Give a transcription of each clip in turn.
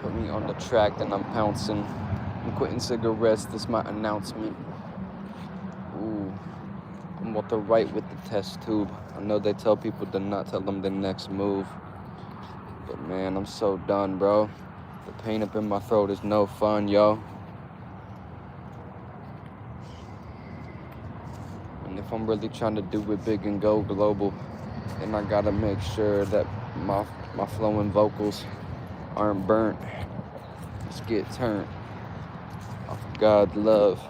Put me on the track, then I'm pouncing. I'm quitting cigarettes, this my announcement. Ooh, I'm about to write with the test tube. I know they tell people to not tell them the next move. But man, I'm so done, bro. The pain up in my throat is no fun, yo. And if I'm really trying to do it big and go global, then I gotta make sure that my flowing vocals aren't burnt. Let's get turned off of God's love.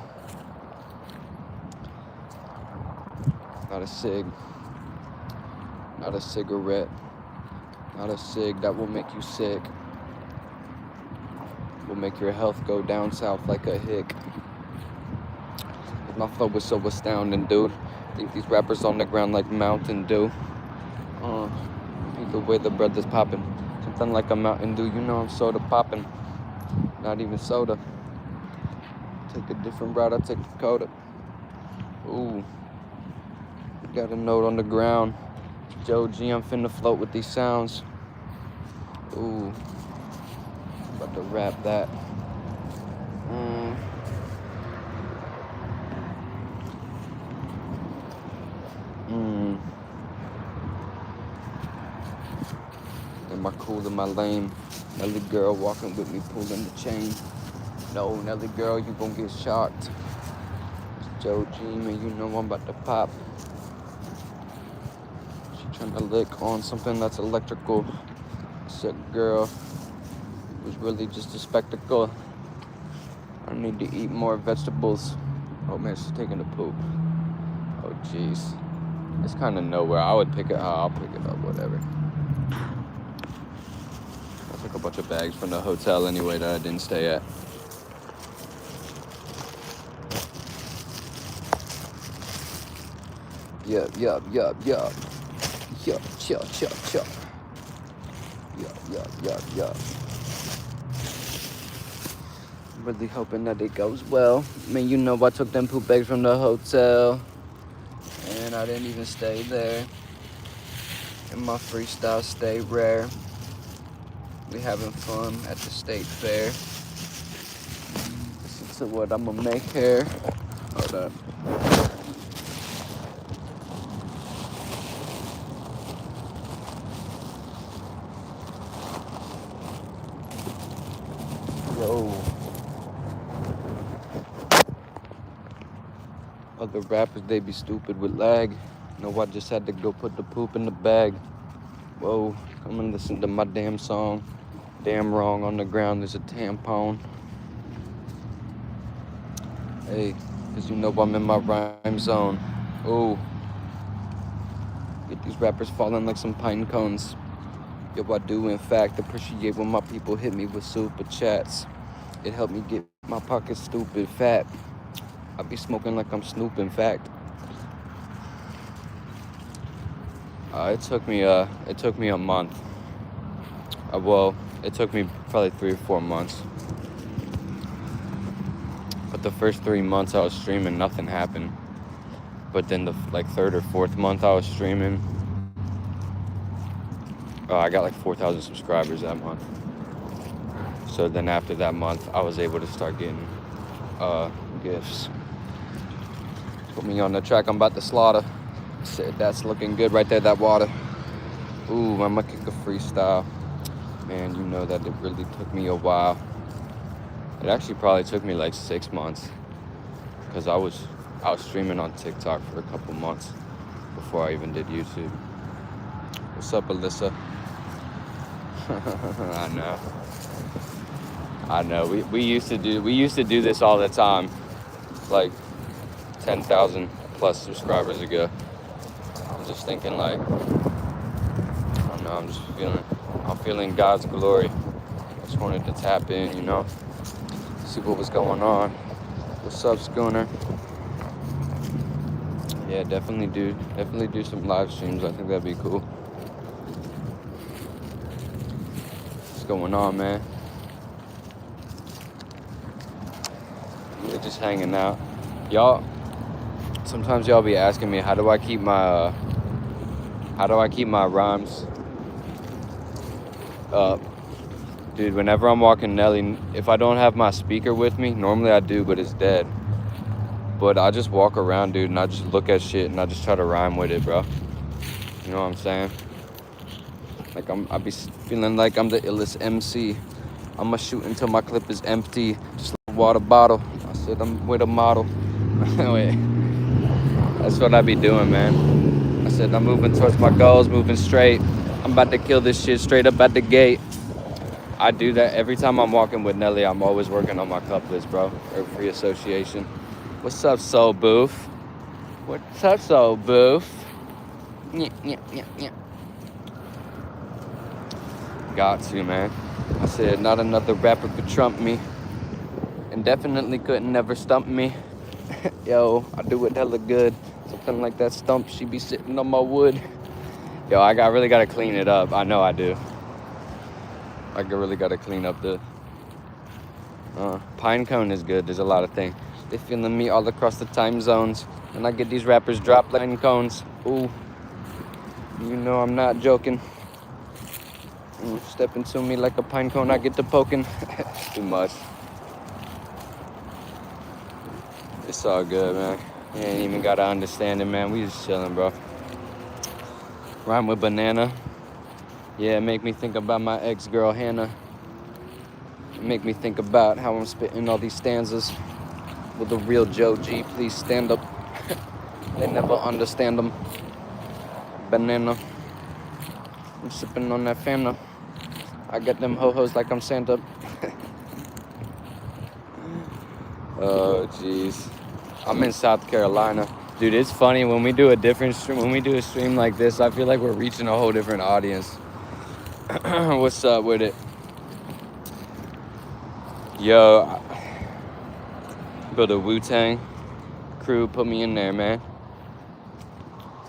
Not a cig, not a cigarette, not a cig that will make you sick. Will make your health go down south like a hick. My flow was so astounding, dude. Think these rappers on the ground like Mountain Dew. Either way the brothers popping. Something like a Mountain Dew, you know I'm soda popping. Not even soda. Take a different route, I take Dakota. Ooh. Got a note on the ground. joeGee, I'm finna float with these sounds. Ooh. About to rap that. Am I cool, am I lame? Nelly girl walking with me, pulling the chain. No, Nelly girl, you gon' get shocked. It's joeGee, man, you know I'm about to pop. She trying to lick on something that's electrical. Sick girl, it was really just a spectacle. I need to eat more vegetables. Oh man, she's taking a poop. Oh jeez. It's kind of nowhere. I would pick it. I'll pick it up, whatever. I took a bunch of bags from the hotel anyway that I didn't stay at. Yup. Yup. Yup. Really hoping that it goes well. Man, you know I took them poop bags from the hotel. And I didn't even stay there. And my freestyle stay rare. We having fun at the state fair. Listen to what I'ma make here. Hold up. Yo. Other rappers, they be stupid with lag. No, I just had to go put the poop in the bag. Whoa, come and listen to my damn song. Damn wrong, on the ground there's a tampon. Hey, cause you know I'm in my rhyme zone. Ooh. Get these rappers falling like some pine cones. Yo, I do in fact appreciate when my people hit me with super chats. It helped me get my pockets stupid fat. I be smoking like I'm Snoop, in fact. It took me a month. Well, it took me probably 3 or 4 months. But the first 3 months I was streaming, nothing happened. But then the third or fourth month I was streaming, I got like 4,000 subscribers that month. So then after that month, I was able to start getting gifts. Put me on the track, I'm about to slaughter. Said that's looking good right there, that water. Ooh, I'ma kick a freestyle. Man, you know that it really took me a while. It actually probably took me like 6 months. Because I was streaming on TikTok for a couple months before I even did YouTube. What's up, Alyssa? I know. We used to do this all the time. Like 10,000 plus subscribers ago. I'm just thinking like, I don't know, I'm feeling God's glory. I just wanted to tap in, you know, see what was going on. What's up, Schooner? Yeah, definitely do some live streams. I think that'd be cool. What's going on, man? We're just hanging out. Sometimes y'all be asking me, how do I keep my rhymes up? Dude, whenever I'm walking Nelly, if I don't have my speaker with me, normally I do, but it's dead. But I just walk around, dude, and I just look at shit and I just try to rhyme with it, bro. You know what I'm saying? Like I be feeling like I'm the illest MC. I'ma shoot until my clip is empty, just like a water bottle. I said I'm with a model. Wait, that's what I be doing, man. I said I'm moving towards my goals, moving straight. I'm about to kill this shit straight up at the gate. I do that every time I'm walking with Nelly. I'm always working on my couplets, bro, or free association. What's up, Soul Booth? What's up, Soul Booth? Yeah. Got to, man. I said not another rapper could trump me, and definitely couldn't never stump me. Yo, I do it hella good. Something like that stump, she be sitting on my wood. Yo, I really gotta clean it up. I know I do. I really gotta clean up the pine cone is good. There's a lot of things. They feeling me all across the time zones, and I get these rappers drop pine cones. Ooh, you know I'm not joking. Step into me like a pine cone, I get to poking. Too much. It's all good, man. You ain't even gotta understand it, man. We just chilling, bro. Rhyme with banana. Yeah, make me think about my ex-girl, Hannah. Make me think about how I'm spitting all these stanzas. Will the real joeGee please stand up? They never understand them. Banana. I'm sipping on that Fanta. I got them ho-hos like I'm Santa. Oh, jeez. I'm in South Carolina. Dude, it's funny when we do a different stream. When we do a stream like this, I feel like we're reaching a whole different audience. What's up with it? Yo, build a Wu-Tang crew, put me in there, man.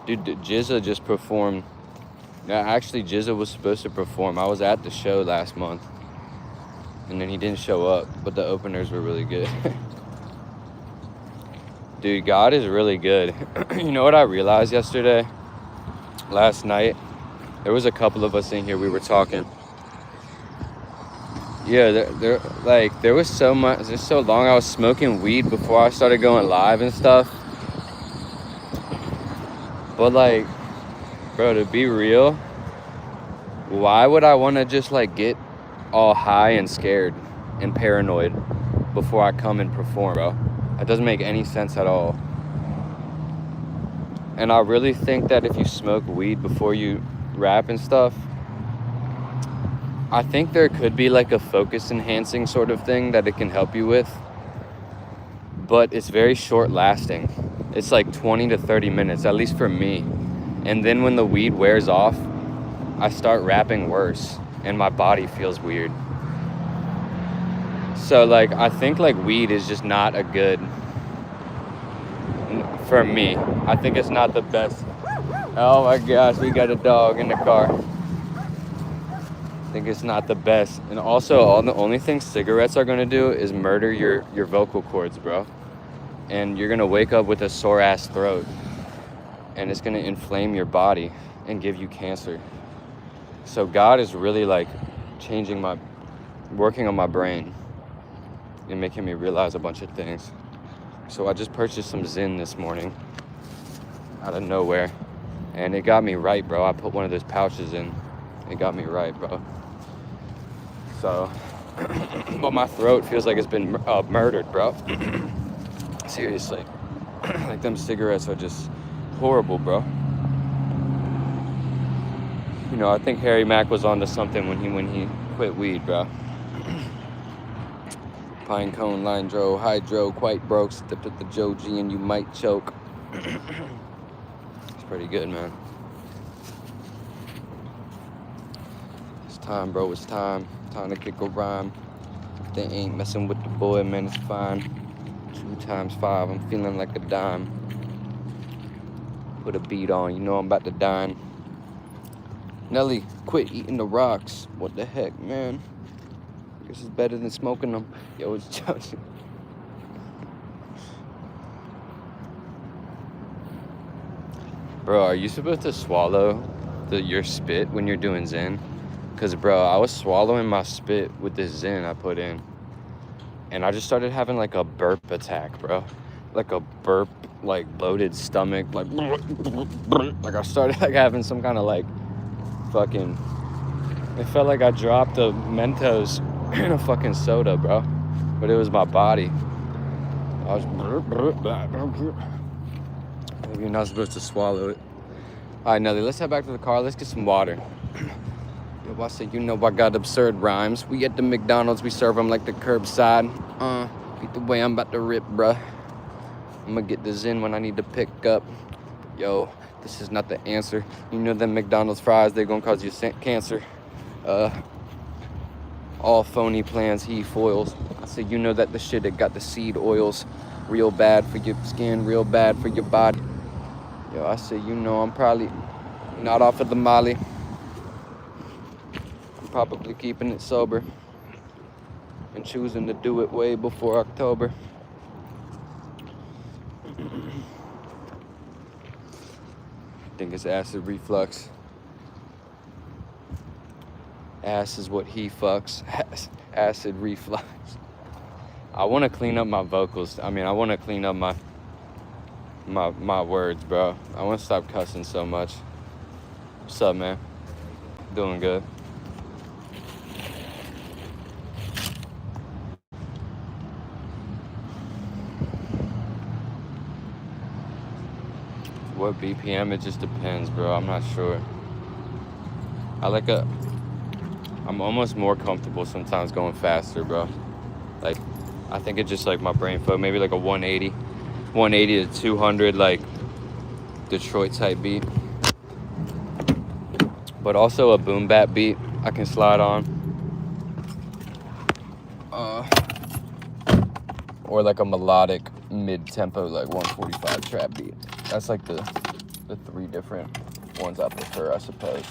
Dude, GZA just performed. Yeah, actually, GZA was supposed to perform. I was at the show last month, and then he didn't show up, but the openers were really good. Dude, God is really good. You know what I realized last night? There was a couple of us in here, we were talking. Yeah, there was so much, there's so long I was smoking weed before I started going live and stuff. But like, bro, to be real, why would I want to just like get all high and scared and paranoid before I come and perform, bro? That doesn't make any sense at all. And I really think that if you smoke weed before you rap and stuff, I think there could be like a focus enhancing sort of thing that it can help you with, but it's very short lasting. It's like 20 to 30 minutes, at least for me. And then when the weed wears off, I start rapping worse and my body feels weird. So like, I think like weed is just not a good, for me, I think it's not the best. Oh my gosh, we got a dog in the car. I think it's not the best. And also, the only thing cigarettes are gonna do is murder your vocal cords, bro. And you're gonna wake up with a sore ass throat. And it's gonna inflame your body and give you cancer. So God is really like working on my brain and making me realize a bunch of things. So I just purchased some Zyn this morning out of nowhere. And it got me right, bro. I put one of those pouches in. It got me right, bro. So, but my throat feels like it's been murdered, bro. Seriously. Like them cigarettes are just horrible, bro. You know, I think Harry Mack was onto something when he quit weed, bro. Pine cone, line dro, hydro, quite broke. Step at the joeGee and you might choke. It's pretty good, man. It's time, bro. It's time. Time to kick a rhyme. If they ain't messing with the boy, man, it's fine. 2 times 5, I'm feeling like a dime. Put a beat on, you know I'm about to dine. Nelly, quit eating the rocks. What the heck, man? This is better than smoking them. Yo, it's joking. Bro, are you supposed to swallow your spit when you're doing Zyn? Because, bro, I was swallowing my spit with this Zen I put in. And I just started having, like, a burp attack, bro. Like a burp, like, bloated stomach. Like I started, like, having some kind of, like, fucking... It felt like I dropped a Mentos in a fucking soda, bro. But it was my body. I was... Maybe you're not supposed to swallow it. All right, Nelly, let's head back to the car. Let's get some water. Yo, I said, you know I got absurd rhymes. We at the McDonald's, we serve them like the curbside. Beat the way I'm about to rip, bruh. I'm gonna get this in when I need to pick up. Yo, this is not the answer. You know them McDonald's fries, they're gonna cause you cancer. All phony plans, he foils. I said, you know that the shit that got the seed oils. Real bad for your skin, real bad for your body. Yo, I said, you know I'm probably not off of the Molly. I'm probably keeping it sober. And choosing to do it way before October. I think it's acid reflux. Ass is what he fucks. Acid reflux. I want to clean up my vocals. I mean, I want to clean up my words, bro. I want to stop cussing so much. What's up, man? Doing good. What BPM? It just depends, bro. I'm not sure. I'm almost more comfortable sometimes going faster, bro. Like, I think it's just like my brain flow, maybe like a 180 to 200, like Detroit type beat. But also a boom bap beat I can slide on. Or like a melodic mid-tempo, like 145 trap beat. That's like the three different ones I prefer, I suppose.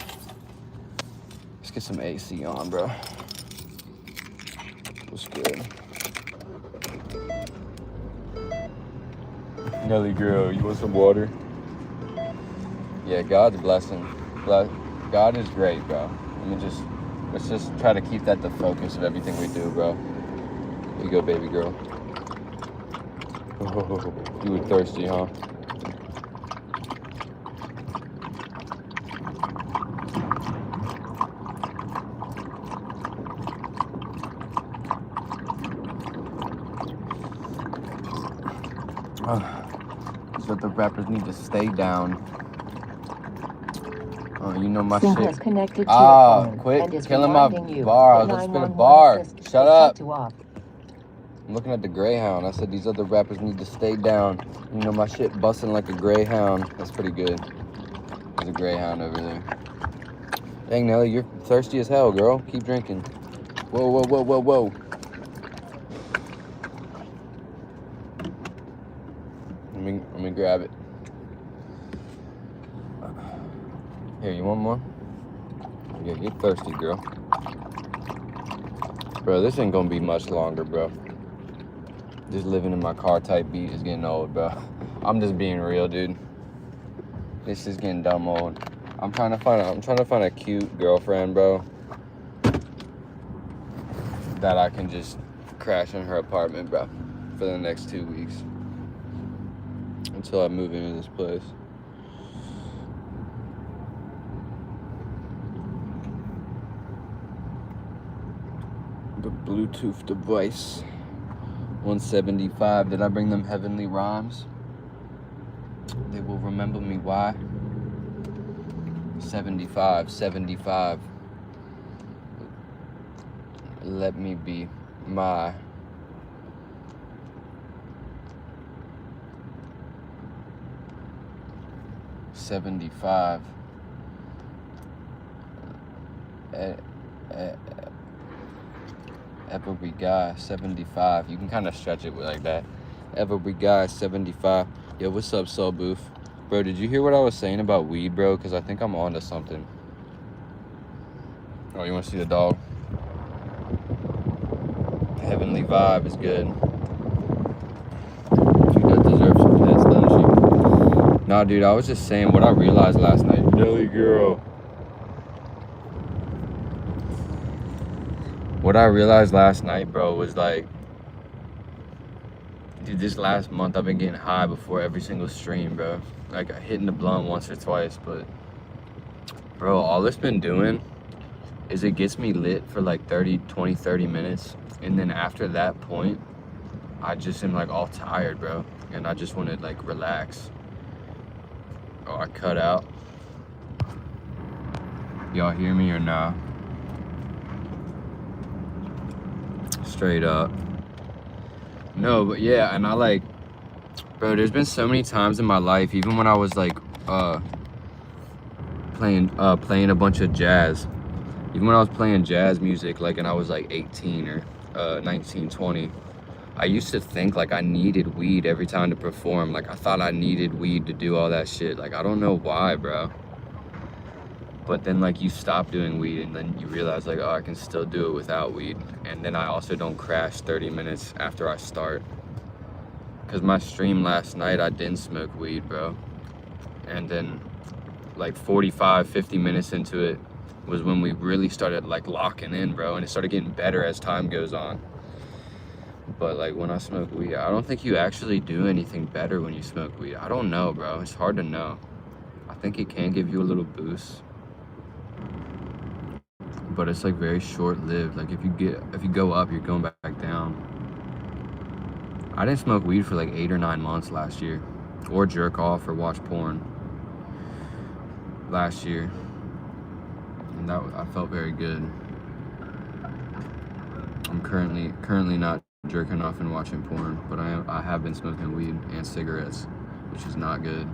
Let's get some AC on, bro. What's good? Nelly girl, you want some water? Yeah, God's blessing. God is great, bro. Let's just try to keep that the focus of everything we do, bro. Here you go, baby girl. Oh, you were thirsty, huh? So the rappers need to stay down. You know my Sync shit. has connected to your phone Quit and is killing my reminding you bars. that Let's spin a 911 bar. assist Shut is up. set to off. I'm looking at the Greyhound. I said these other rappers need to stay down. You know my shit busting like a Greyhound. That's pretty good. There's a Greyhound over there. Dang, Nelly, you're thirsty as hell, girl. Keep drinking. Whoa, whoa, whoa, whoa, whoa. Let me grab it. Here, you want more? Yeah, you're thirsty, girl. Bro, this ain't gonna be much longer, bro. Just living in my car type beat is getting old, bro. I'm just being real, dude. This is getting dumb old. I'm trying to find a cute girlfriend, bro, that I can just crash in her apartment, bro, for the next 2 weeks until I move into this place. The Bluetooth device. 175. Did I bring them heavenly rhymes? They will remember me. Why? 75. Let me be my $75. Every guy 75. You can kind of stretch it like that. Every guy 75. Yo, what's up, Soul Booth? Bro, did you hear what I was saying about weed, bro? Because I think I'm onto something. Oh, you want to see the dog? Heavenly vibe is good. She does deserve some pets, doesn't she? Nah, dude, I was just saying what I realized last night. Nelly girl. What I realized last night, bro, was like, dude, this last month I've been getting high before every single stream, bro. Like, hitting the blunt once or twice, but, bro, all it's been doing is it gets me lit for like 30 minutes. And then after that point, I just am like all tired, bro. And I just want to like relax. Oh, I cut out. Y'all hear me or nah? Straight up. No, but yeah, and I like, bro, there's been so many times in my life, even when I was like playing a bunch of jazz. Even when I was playing jazz music, like, and I was like 18 or 19, 20, I used to think like I needed weed every time to perform. Like, I thought I needed weed to do all that shit. Like, I don't know why, bro. But then, like, you stop doing weed and then you realize, like, oh, I can still do it without weed. And then I also don't crash 30 minutes after I start. Because my stream last night, I didn't smoke weed, bro. And then, like, 45, 50 minutes into it was when we really started, like, locking in, bro. And it started getting better as time goes on. But, like, when I smoke weed, I don't think you actually do anything better when you smoke weed. I don't know, bro. It's hard to know. I think it can give you a little boost. But it's like very short-lived. Like, if you go up, you're going back down. I didn't smoke weed for like 8 or 9 months last year, or jerk off or watch porn last year, and I felt very good. I'm currently not jerking off and watching porn, but I have been smoking weed and cigarettes, which is not good.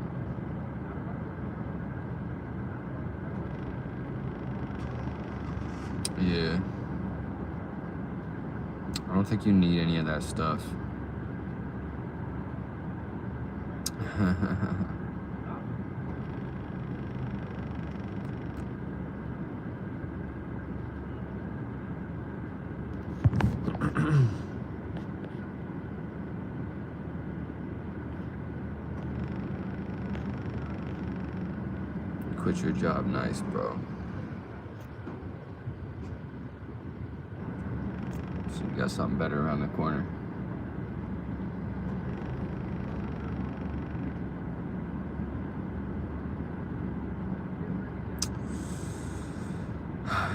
Yeah. I don't think you need any of that stuff. Quit your job, nice, bro. So you got something better around the corner.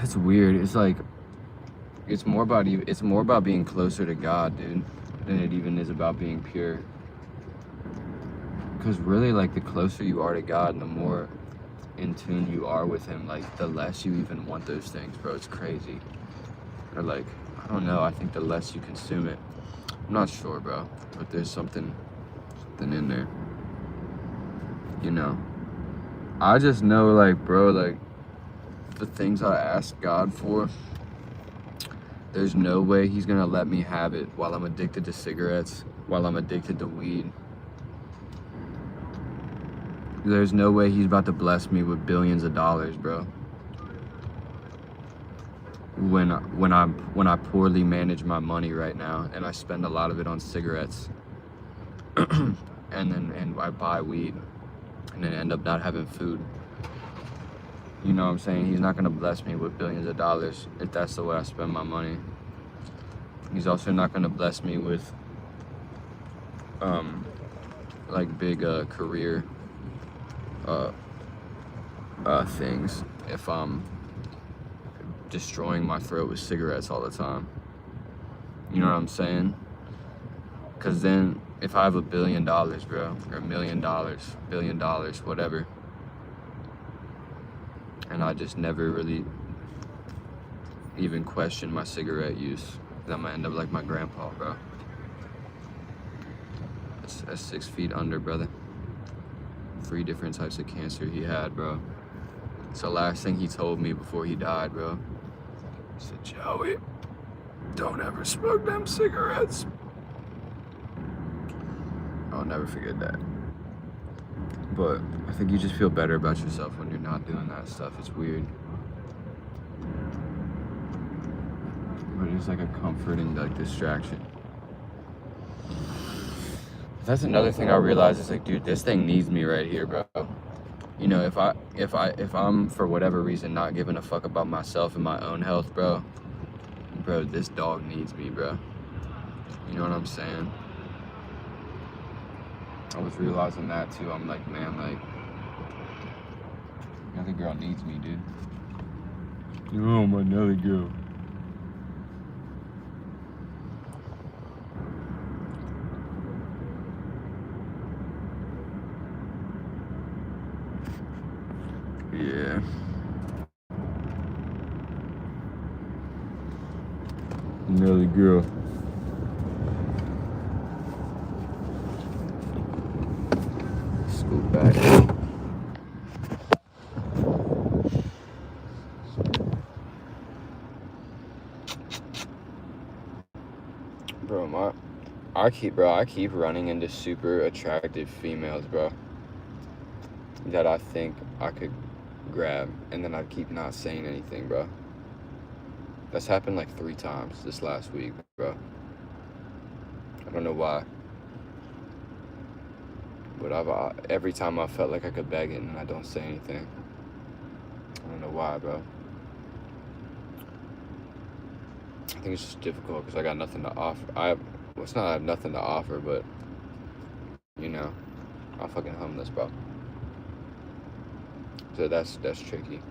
It's weird. It's like, it's more about being closer to God, dude, than it even is about being pure. Because really, like, the closer you are to God and the more in tune you are with him, like, the less you even want those things, bro. It's crazy. Or like, I don't know, I think the less you consume it. I'm not sure, bro, but there's something in there, you know. I just know, like, bro, like, the things I ask God for, there's no way he's gonna let me have it while I'm addicted to cigarettes, while I'm addicted to weed. There's no way he's about to bless me with billions of dollars, bro. When I poorly manage my money right now and I spend a lot of it on cigarettes and I buy weed and then end up not having food. You know what I'm saying? He's not gonna bless me with billions of dollars if that's the way I spend my money. He's also not gonna bless me with like big career things if I'm destroying my throat with cigarettes all the time. You know what I'm saying? Because then if I have $1 billion, bro, or $1 million, $1 billion, whatever, and I just never really even question my cigarette use, then I'm gonna end up like my grandpa, bro. That's 6 feet under, brother. 3 different types of cancer he had, bro. It's the last thing he told me before he died, bro. He said, Joey, don't ever smoke them cigarettes. I'll never forget that. But I think you just feel better about yourself when you're not doing that stuff. It's weird. But it's like a comforting, like, distraction. That's another thing I realized is like, dude, this thing needs me right here, bro. You know, if I'm for whatever reason not giving a fuck about myself and my own health, bro, Bro, this dog needs me, bro. You know what I'm saying? I was realizing that too. I'm like, man, like, another girl needs me, dude. Oh, my Nelly girl. Yeah. Nelly girl. Scoot back. Bro, I keep running into super attractive females, bro, that I think I could grab, and then I keep not saying anything, bro. That's happened like 3 times this last week, bro. I don't know why, but every time I felt like I could beg it, and I don't say anything. I don't know why, bro. I think it's just difficult because I got nothing to offer. It's not I have nothing to offer, but, you know, I'm fucking homeless, bro. So that's tricky.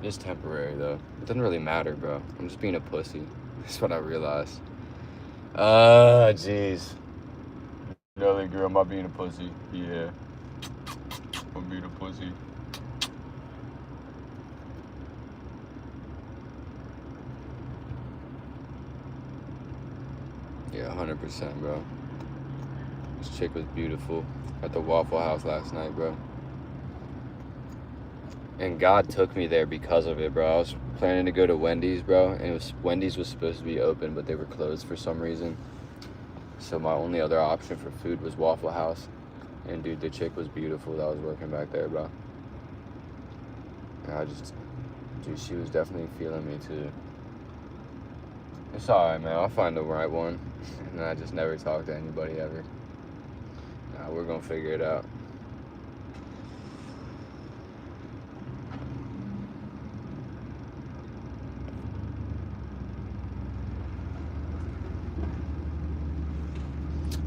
It is temporary, though. It doesn't really matter, bro. I'm just being a pussy. That's what I realized. Jeez. Nelly girl, am I being a pussy? Yeah. I'm being a pussy. Yeah, 100%, bro. This chick was beautiful at the Waffle House last night, bro. And God took me there because of it, bro. I was planning to go to Wendy's, bro, and Wendy's was supposed to be open, but they were closed for some reason. So my only other option for food was Waffle House. And dude, the chick was beautiful that was working back there, bro. And dude, she was definitely feeling me too. It's alright, man. I'll find the right one. And I just never talk to anybody ever. Nah, we're gonna figure it out.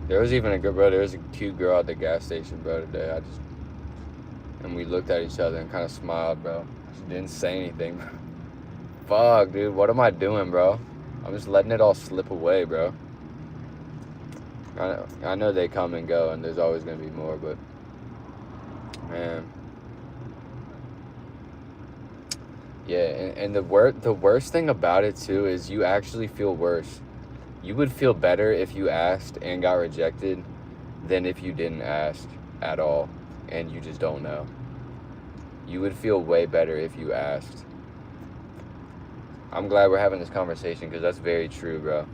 There was even there was a cute girl at the gas station, bro, today. And we looked at each other and kind of smiled, bro. She didn't say anything, bro. Fuck, dude, what am I doing, bro? I'm just letting it all slip away, bro. I know they come and go, and there's always gonna be more, but man, yeah. And the worst thing about it too is you actually feel worse. You would feel better if you asked and got rejected than if you didn't ask at all and you just don't know. You would feel way better if you asked. I'm glad we're having this conversation because that's very true, bro.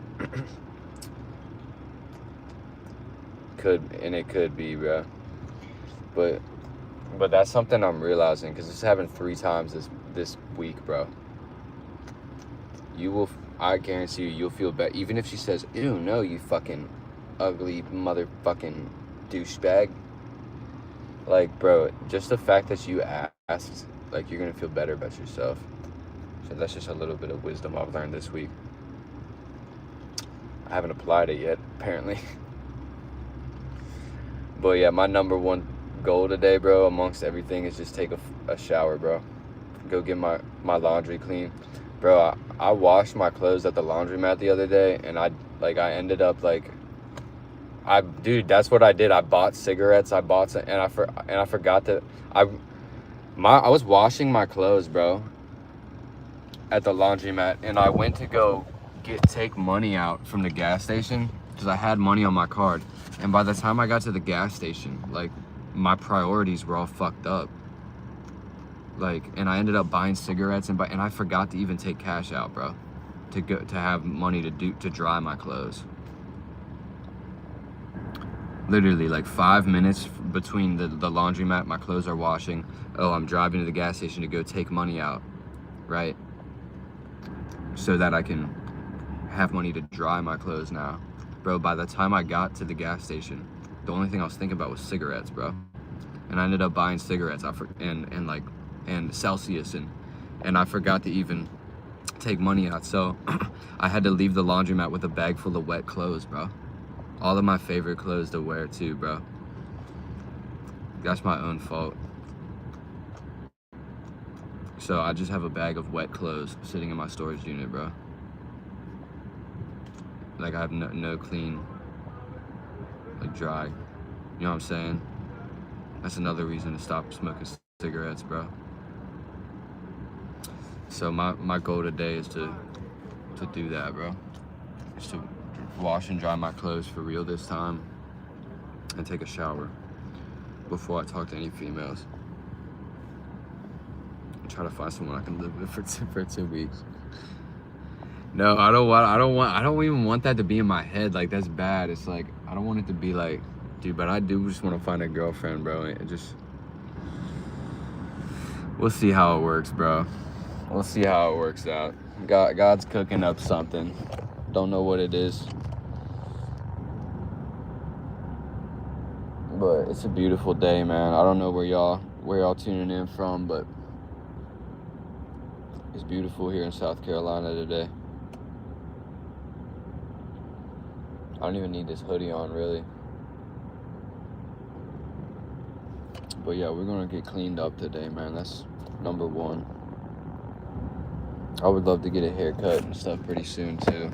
It could be, bro. But that's something I'm realizing because it's happened 3 times this week, bro. I guarantee you'll feel better. Even if she says, ew, no, you fucking ugly motherfucking douchebag. Like, bro, just the fact that you asked, like, you're gonna feel better about yourself. So that's just a little bit of wisdom I've learned this week. I haven't applied it yet, apparently. But yeah, my number one goal today, bro, amongst everything is just take a shower, bro. Go get my laundry clean. Bro, I washed my clothes at the laundromat the other day, and I ended up dude, that's what I did. I bought cigarettes. I forgot that I was washing my clothes, bro, at the laundromat, and I went to go take money out from the gas station because I had money on my card. And by the time I got to the gas station, like, my priorities were all fucked up. Like, and I ended up buying cigarettes and I forgot to even take cash out, bro, to have money to dry my clothes. Literally, like, 5 minutes between the laundromat, my clothes are washing. Oh, I'm driving to the gas station to go take money out, right? So that I can have money to dry my clothes now. Bro, by the time I got to the gas station, the only thing I was thinking about was cigarettes, bro. And I ended up buying cigarettes. And like, and Celsius, and I forgot to even take money out, so I had to leave the laundromat with a bag full of wet clothes, bro. All of my favorite clothes to wear too, bro. That's my own fault. So I just have a bag of wet clothes sitting in my storage unit, bro. Like I have no clean, like dry. You know what I'm saying? That's another reason to stop smoking cigarettes, bro. So my goal today is to do that, bro. Is to wash and dry my clothes for real this time and take a shower before I talk to any females. And try to find someone I can live with for 2 weeks. No, I don't even want that to be in my head. Like, that's bad. It's like, I don't want it to be like, dude, but I do just want to find a girlfriend, bro. It just, we'll see how it works, bro. We'll see how it works out. God's cooking up something. Don't know what it is. But it's a beautiful day, man. I don't know where y'all tuning in from, but it's beautiful here in South Carolina today. I don't even need this hoodie on, really. But yeah, we're gonna get cleaned up today, man. That's number one. I would love to get a haircut and stuff pretty soon, too.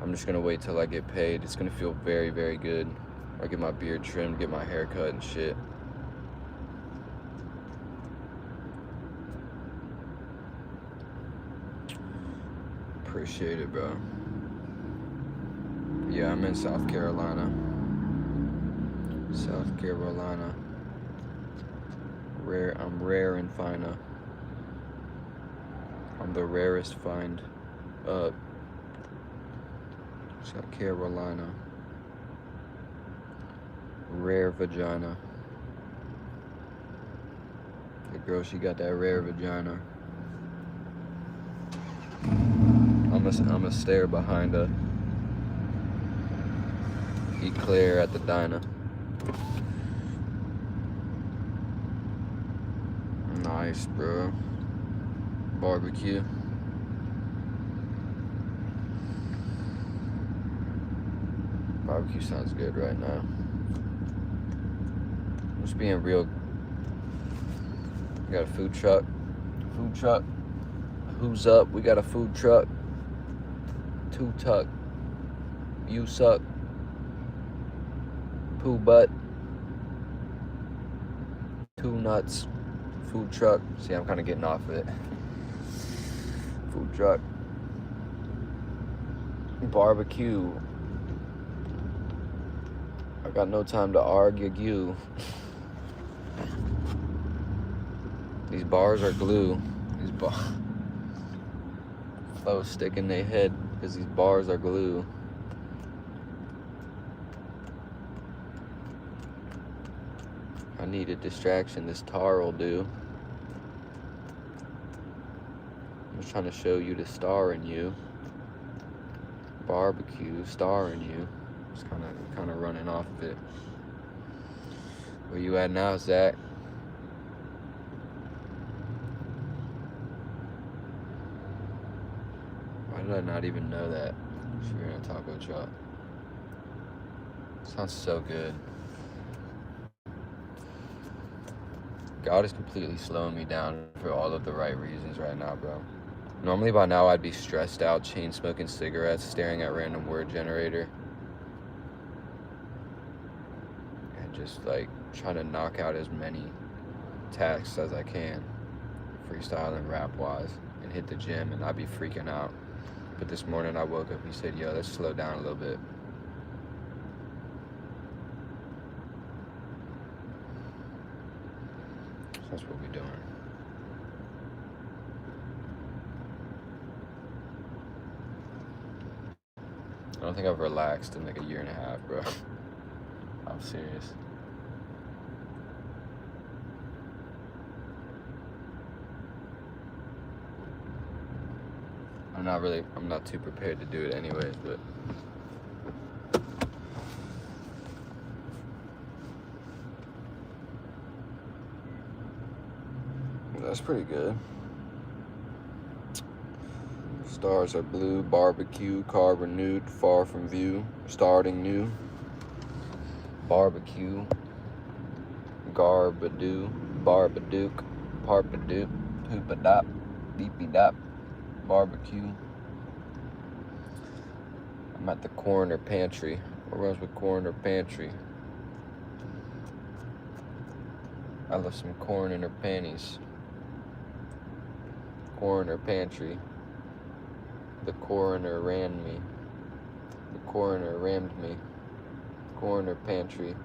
I'm just gonna wait till I get paid. It's gonna feel very, very good. I get my beard trimmed, get my hair cut and shit. Appreciate it, bro. Yeah, I'm in South Carolina. South Carolina. I'm rare and finer. I'm the rarest find. South Carolina. Rare vagina. The girl, she got that rare vagina. I'ma stare behind her. Eclair at the diner. Nice, bro. Barbecue. Barbecue sounds good right now. Just being real. We got a food truck. Food truck. Who's up? We got a food truck. Two tuck. You suck. Poo butt. Two nuts. Food truck. See, I'm kind of getting off it. Food truck. Barbecue. I got no time to argue. These bars are glue. These bars. Flow stick in their head because these bars are glue. I need a distraction. This tar will do. I'm just trying to show you the star in you. Barbecue, star in you. Just kind of running off of it. Where you at now, Zach? Why did I not even know that? We're in a taco truck. Sounds so good. God is completely slowing me down for all of the right reasons right now, bro. Normally by now I'd be stressed out, chain smoking cigarettes, staring at random word generator. And just like trying to knock out as many tasks as I can, freestyle and rap wise, and hit the gym, and I'd be freaking out. But this morning I woke up and said, yo, let's slow down a little bit. That's what we're doing. I don't think I've relaxed in like a year and a half, bro. I'm serious. I'm not too prepared to do it anyways, but That's pretty good. Stars are blue, barbecue, car renewed, far from view, starting new. Barbecue, garbadoo, barbadook, parpadook, poopadop, beepy-dop, barbecue. I'm at the coroner pantry. What runs with coroner pantry? I left some corn in her panties. Coroner pantry. The coroner ran me. The coroner rammed me. Coroner pantry.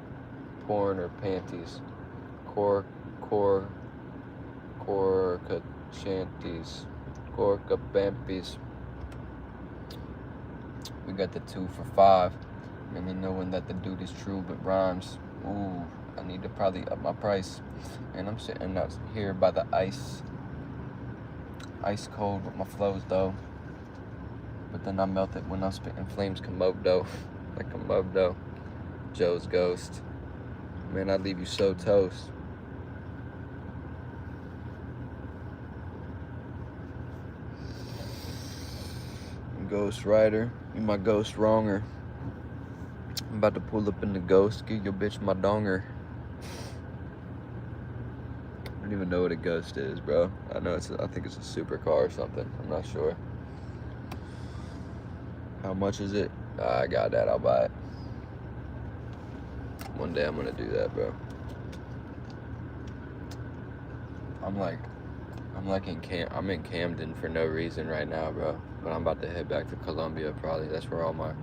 Coroner panties. Corca chanties. Corca bampies. We got the 2 for $5. Mainly knowing that the dude is true but rhymes. Ooh, I need to probably up my price. And I'm sitting out here by the ice. Ice cold with my flows though. But then I melt it when I'm spitting flames Komodo. Like Komodo. Joe's ghost. Man, I'd leave you so toast. Ghost Rider, you my ghost wronger. I'm about to pull up in the ghost, give your bitch my donger. I don't even know what a ghost is, bro. I think it's a supercar or something. I'm not sure. How much is it? I got that, I'll buy it. One day I'm gonna do that, bro. I'm in Camden for no reason right now, bro. But I'm about to head back to Columbia probably. That's where all my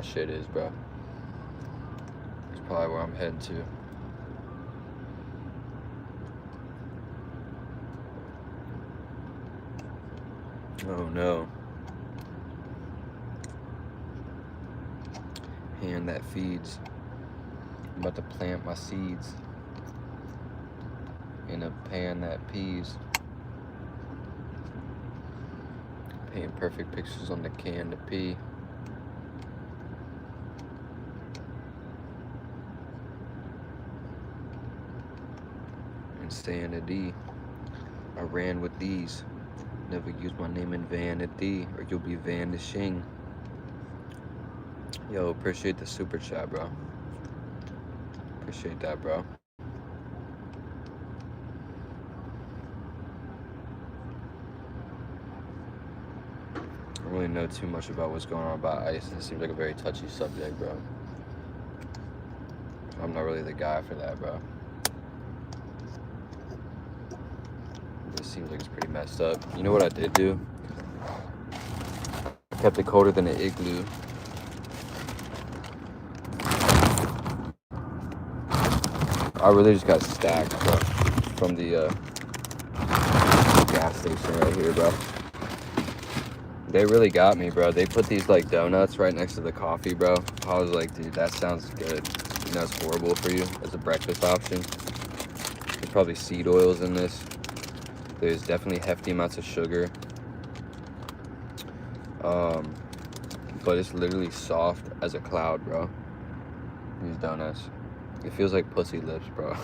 shit is, bro. That's probably where I'm heading to. Oh no. Hand that feeds. I'm about to plant my seeds in a pan that peas. Paint perfect pictures on the can to pee. Insanity. I ran with these. Never use my name in vanity or you'll be vanishing. Yo, appreciate the super chat, bro. Appreciate that, bro. I don't really know too much about what's going on about ICE. It seems like a very touchy subject, bro. I'm not really the guy for that, bro. It seems like it's pretty messed up. You know what I did do? I kept it colder than an igloo. I really just got stacked, bro, from the gas station right here, bro. They really got me, bro. They put these like donuts right next to the coffee, bro. I was like, dude, that sounds good. You know, it's horrible for you as a breakfast option. There's probably seed oils in this. There's definitely hefty amounts of sugar. But it's literally soft as a cloud, bro. These donuts. It feels like pussy lips, bro.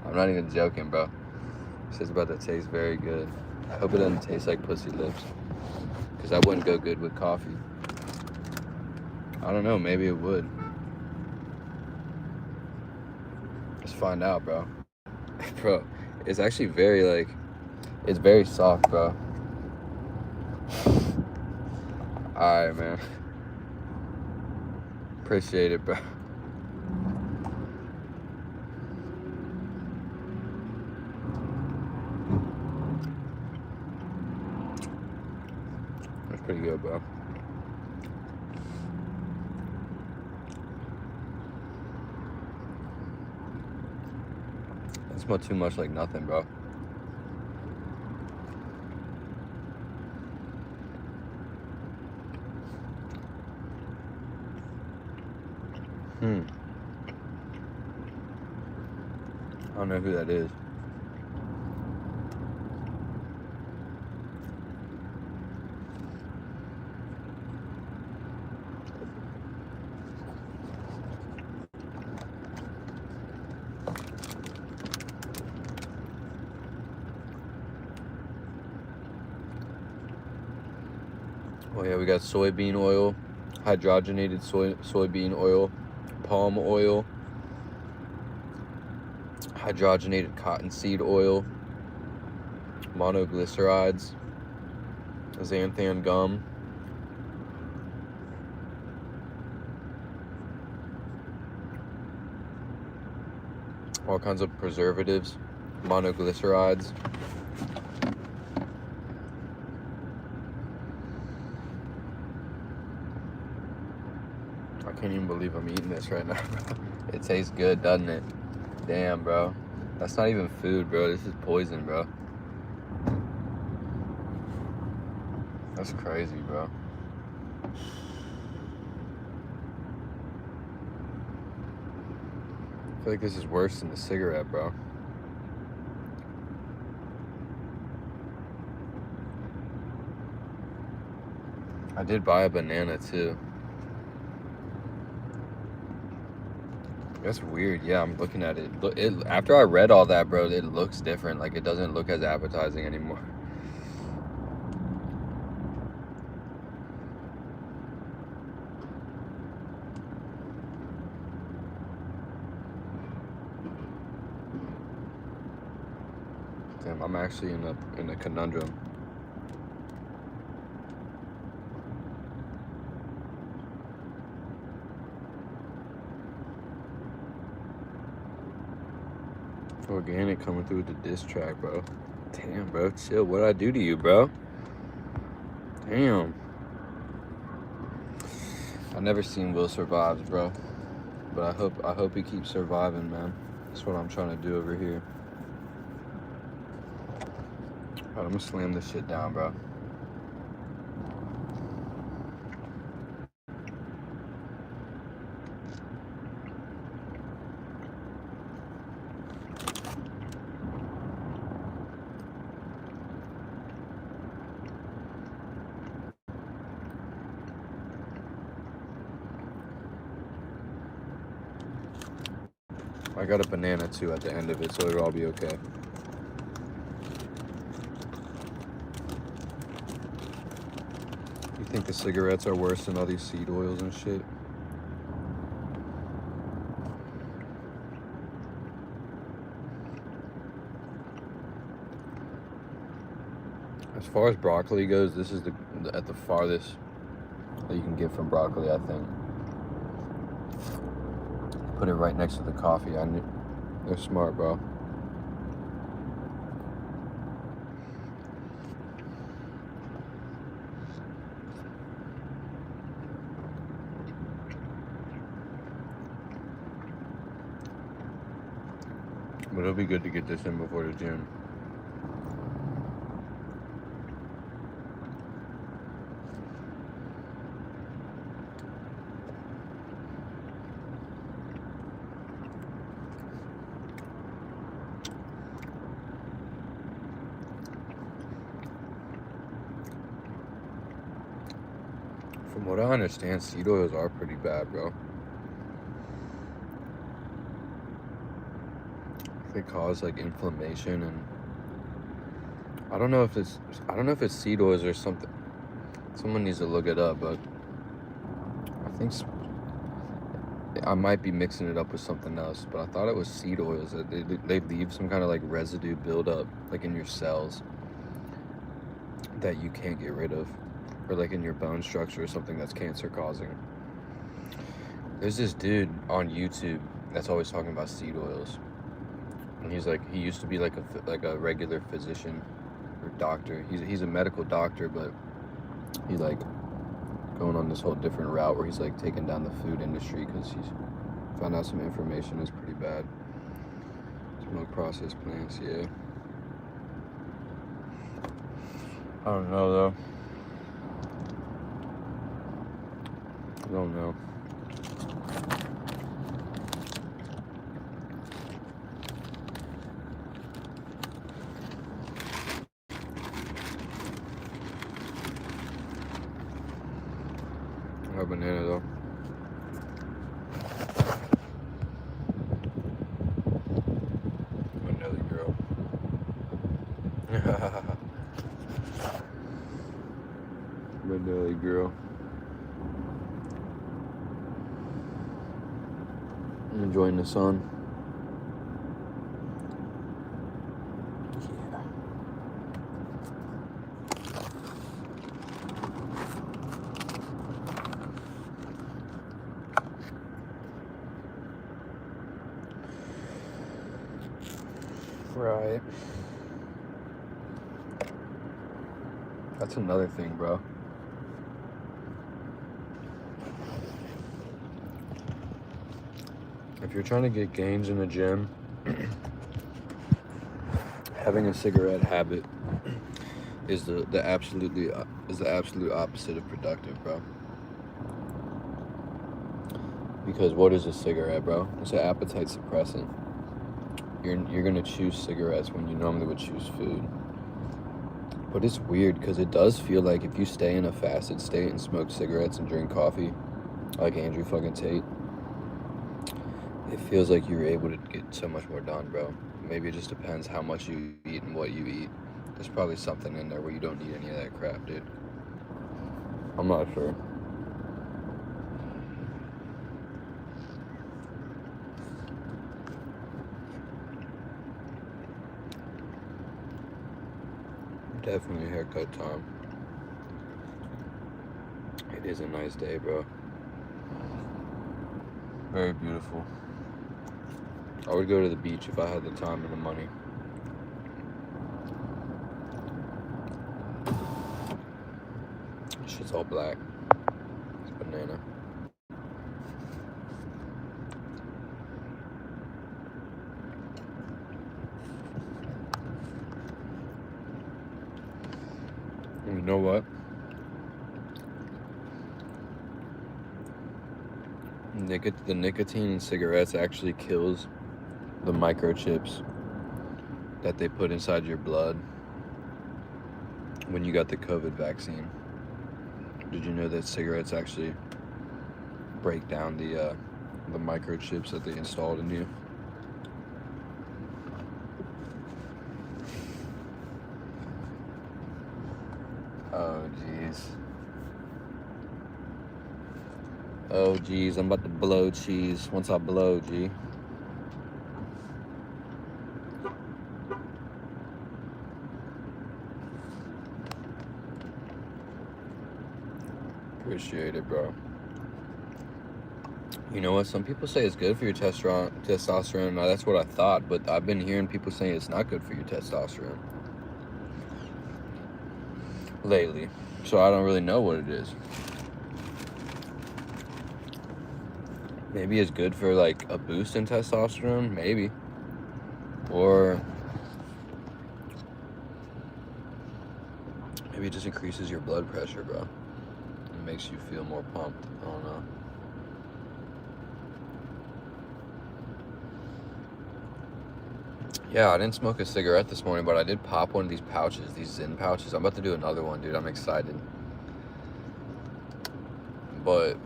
I'm not even joking, bro. This is about to taste very good. I hope it doesn't taste like pussy lips. Because that wouldn't go good with coffee. I don't know, maybe it would. Let's find out, bro. Bro, it's actually very, like, it's very soft, bro. Alright, man. Appreciate it, bro. That's pretty good, bro. It smells too much like nothing, bro. I don't know who that is. Oh yeah, we got soybean oil, hydrogenated soybean oil, palm oil, hydrogenated cottonseed oil, monoglycerides, xanthan gum, all kinds of preservatives, monoglycerides. I can't even believe I'm eating this right now, bro. It tastes good, doesn't it? Damn, bro. That's not even food, bro. This is poison, bro. That's crazy, bro. I feel like this is worse than the cigarette, bro. I did buy a banana, too. That's weird. Yeah, I'm looking at it. After I read all that, bro, it looks different. Like, it doesn't look as appetizing anymore. Damn, I'm actually in a conundrum. Organic coming through with the diss track, bro. Damn, bro, chill. What'd I do to you, bro? Damn. I never seen Will Survives, bro. But I hope he keeps surviving, man. That's what I'm trying to do over here. Alright, I'm gonna slam this shit down, bro. I got a banana too at the end of it, so it'll all be okay. You think the cigarettes are worse than all these seed oils and shit? As far as broccoli goes, this is at the farthest that you can get from broccoli, I think. Put it right next to the coffee. They're smart, bro. But it'll be good to get this in before the gym. From what I understand, seed oils are pretty bad, bro. They cause like inflammation, and I don't know if it's seed oils or something. Someone needs to look it up, but I think I might be mixing it up with something else. But I thought it was seed oils. They leave some kind of like residue buildup like in your cells that you can't get rid of, or like in your bone structure or something that's cancer causing. There's this dude on YouTube that's always talking about seed oils, and he's like, he used to be like a regular physician or doctor. He's a medical doctor, but he like going on this whole different route where he's like taking down the food industry because he's found out some information is pretty bad. Smoke processed plants, yeah. I don't know though. I don't know. A banana though. A Nelly girl. my Nelly girl. I'm enjoying the sun. Right. That's another thing, bro. If you're trying to get gains in the gym, having a cigarette habit is the absolute opposite of productive, bro. Because what is a cigarette, bro? It's an appetite suppressant. You're gonna choose cigarettes when you normally would choose food. But it's weird because it does feel like if you stay in a fasted state and smoke cigarettes and drink coffee, like Andrew fucking Tate, it feels like you're able to get so much more done, bro. Maybe it just depends how much you eat and what you eat. There's probably something in there where you don't need any of that crap, dude. I'm not sure. Definitely haircut time. It is a nice day, bro. Very beautiful. I would go to the beach if I had the time and the money. Shit's all black. It's banana. And you know what? The nicotine in cigarettes actually kills the microchips that they put inside your blood when you got the COVID vaccine. Did you know that cigarettes actually break down the microchips that they installed in you? Oh, jeez. Oh, jeez, I'm about to blow cheese once I blow, G. Appreciate it, bro. You know what? Some people say it's good for your testosterone. Now, that's what I thought, but I've been hearing people saying it's not good for your testosterone lately. So I don't really know what it is. Maybe it's good for like a boost in testosterone, maybe. Or maybe it just increases your blood pressure, bro. It makes you feel more pumped. I don't know. Yeah, I didn't smoke a cigarette this morning, but I did pop one of these pouches, these Zen pouches. I'm about to do another one, dude. I'm excited. But,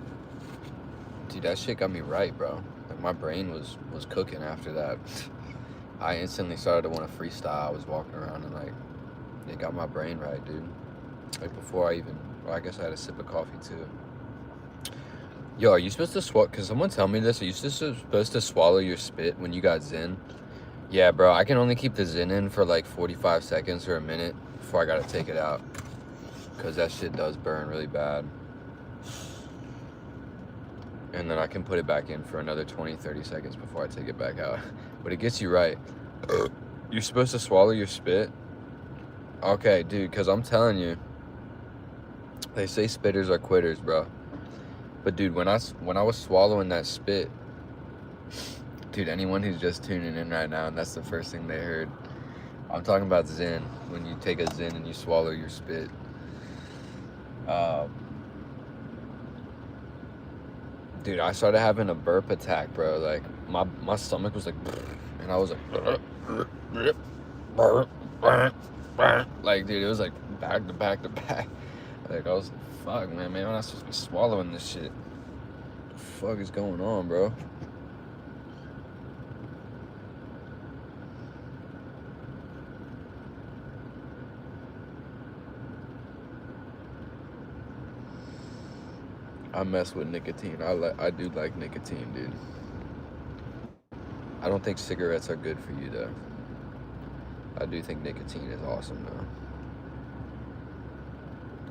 dude, that shit got me right, bro. Like, my brain was cooking after that. I instantly started to want to freestyle. I was walking around and, like, it got my brain right, dude. Like, before I even, well, I guess I had a sip of coffee, too. Yo, are you supposed to swallow, can someone tell me this? Are you supposed to swallow your spit when you got Zen? Yeah, bro, I can only keep the Zen in for like 45 seconds or a minute before I gotta take it out. Because that shit does burn really bad. And then I can put it back in for another 20, 30 seconds before I take it back out. But it gets you right. You're supposed to swallow your spit? Okay, dude, because I'm telling you, they say spitters are quitters, bro. But dude, when I was swallowing that spit, dude, anyone who's just tuning in right now and that's the first thing they heard, I'm talking about Zen. When you take a Zen and you swallow your spit. Dude, I started having a burp attack, bro. Like, my stomach was like, and I was like, dude, it was like back to back to back. Like, I was like, fuck, man, I'm not supposed to be swallowing this shit. What the fuck is going on, bro? I mess with nicotine. I do like nicotine, dude. I don't think cigarettes are good for you, though. I do think nicotine is awesome, though.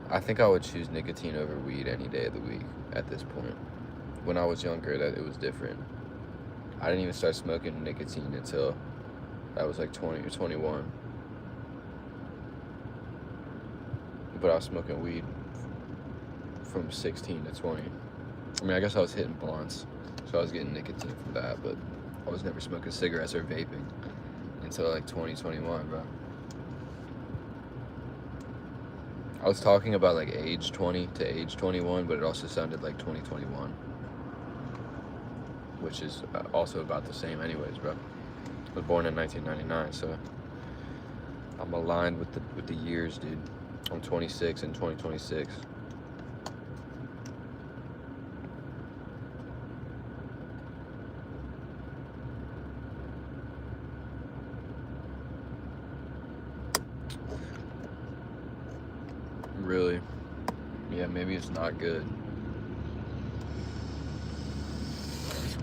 I think I would choose nicotine over weed any day of the week at this point. When I was younger, it was different. I didn't even start smoking nicotine until I was like 20 or 21. But I was smoking weed from 16 to 20. I mean, I guess I was hitting blunts, so I was getting nicotine from that, but I was never smoking cigarettes or vaping until like 2021, bro. I was talking about like age 20 to age 21, but it also sounded like 2021, which is also about the same anyways, bro. I was born in 1999, so I'm aligned with the years, dude. I'm 26 in 2026. Really? Yeah, maybe it's not good.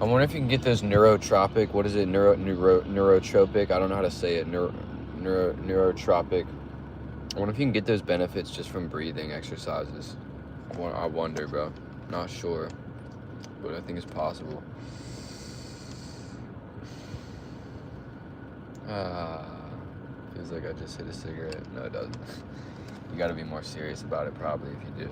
I wonder if you can get those neurotropic, what is it, neurotropic? I don't know how to say it, neurotropic. I wonder if you can get those benefits just from breathing exercises. I wonder, bro. Not sure, but I think it's possible. Feels like I just hit a cigarette. No, it doesn't. You gotta be more serious about it probably if you do.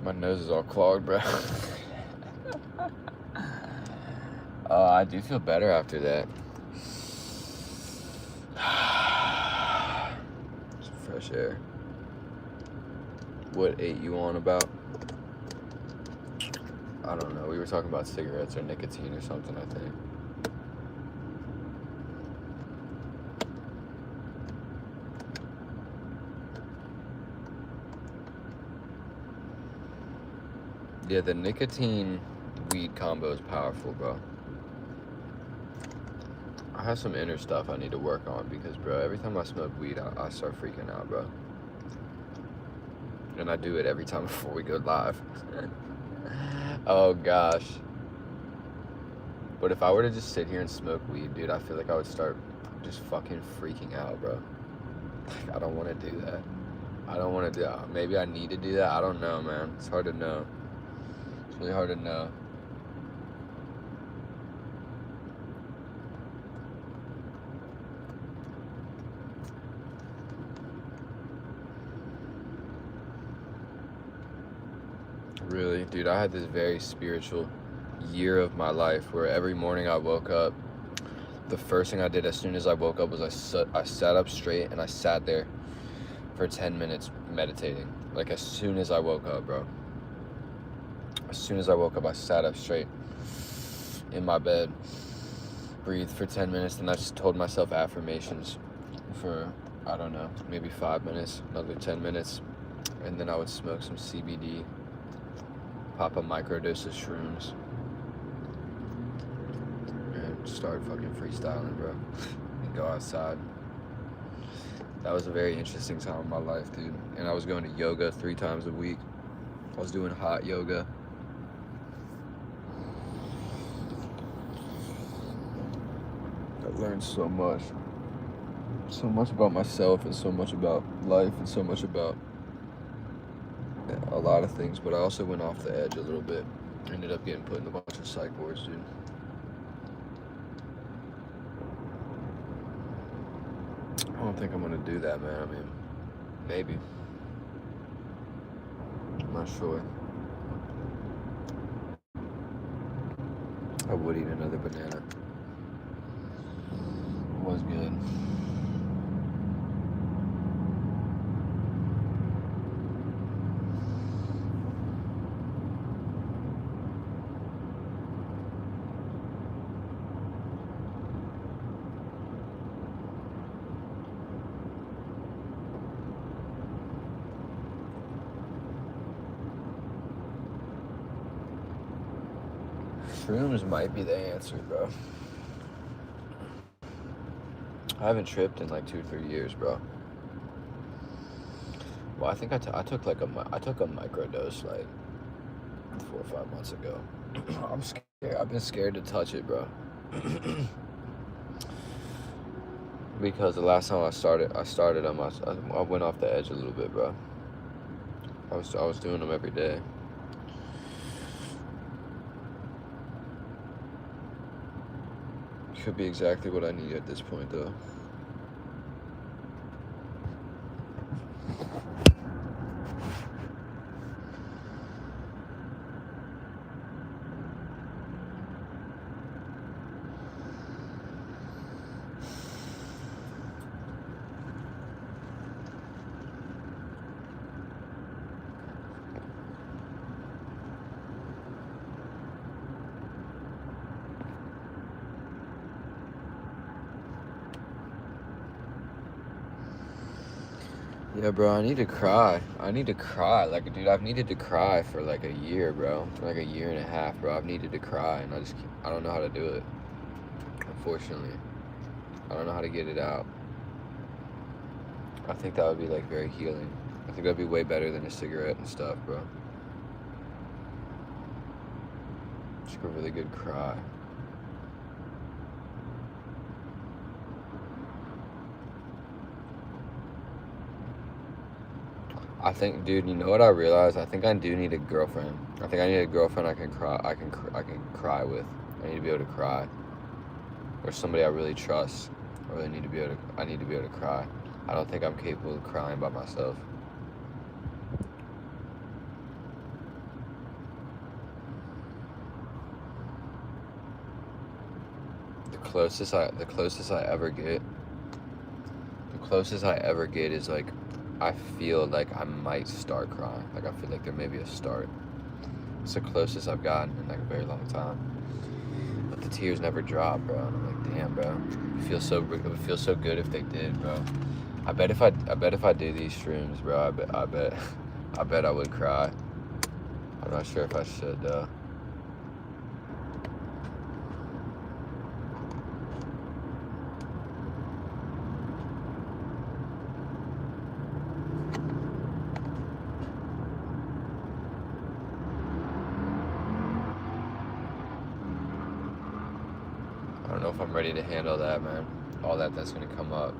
My nose is all clogged, bro. I do feel better after that. Some fresh air. What ate you on about? I don't know. We were talking about cigarettes or nicotine or something, I think. Yeah, the nicotine weed combo is powerful, bro. I have some inner stuff I need to work on because, bro, every time I smoke weed, I start freaking out, bro. And I do it every time before we go live. Oh, gosh. But if I were to just sit here and smoke weed, dude, I feel like I would start just fucking freaking out, bro. Like, I don't want to do that. I don't want to do that. Maybe I need to do that. I don't know, man. It's hard to know. It's really hard to know. Really, dude, I had this very spiritual year of my life where every morning I woke up, the first thing I did as soon as I woke up was I sat up straight and I sat there for 10 minutes meditating. Like as soon as I woke up, bro. As soon as I woke up, I sat up straight in my bed, breathed for 10 minutes, and I just told myself affirmations for, I don't know, maybe 5 minutes, another 10 minutes, and then I would smoke some CBD, pop a microdose of shrooms, and start fucking freestyling, bro, and go outside. That was a very interesting time in my life, dude. And I was going to yoga 3 times a week. I was doing hot yoga. I learned so much about myself and so much about life and so much about a lot of things, but I also went off the edge a little bit. Ended up getting put in a bunch of psych wards, dude. I don't think I'm gonna do that, man. I mean, maybe. I'm not sure. I would eat another banana. It was good. Shrooms might be the answer, bro. I haven't tripped in like 2-3 years, bro. Well, I think I took like I took a microdose like 4 or 5 months ago. I'm scared. I've been scared to touch it, bro. Because the last time I started, I went off the edge a little bit, bro. I was doing them every day. Could be exactly what I need at this point, though. Yeah, bro, I need to cry. Like, dude, I've needed to cry for like a year, bro. For like a year and a half, bro. I've needed to cry, and I don't know how to do it. Unfortunately, I don't know how to get it out. I think that would be like very healing. I think that'd be way better than a cigarette and stuff, bro. Just a really good cry. I think, dude, you know what I realized? I think I do need a girlfriend. I think I need a girlfriend I can cry with. I need to be able to cry. Or somebody I really trust. I need to be able to cry. I don't think I'm capable of crying by myself. The closest I ever get is like, I feel like I might start crying. Like, I feel like there may be a start. It's the closest I've gotten in like a very long time. But the tears never drop, bro. And I'm like, damn, bro. It would feel so good if they did, bro. I bet if I do these shrooms, bro, I bet I would cry. I'm not sure if I should, though. I don't know if I'm ready to handle that, man. All that's gonna come up.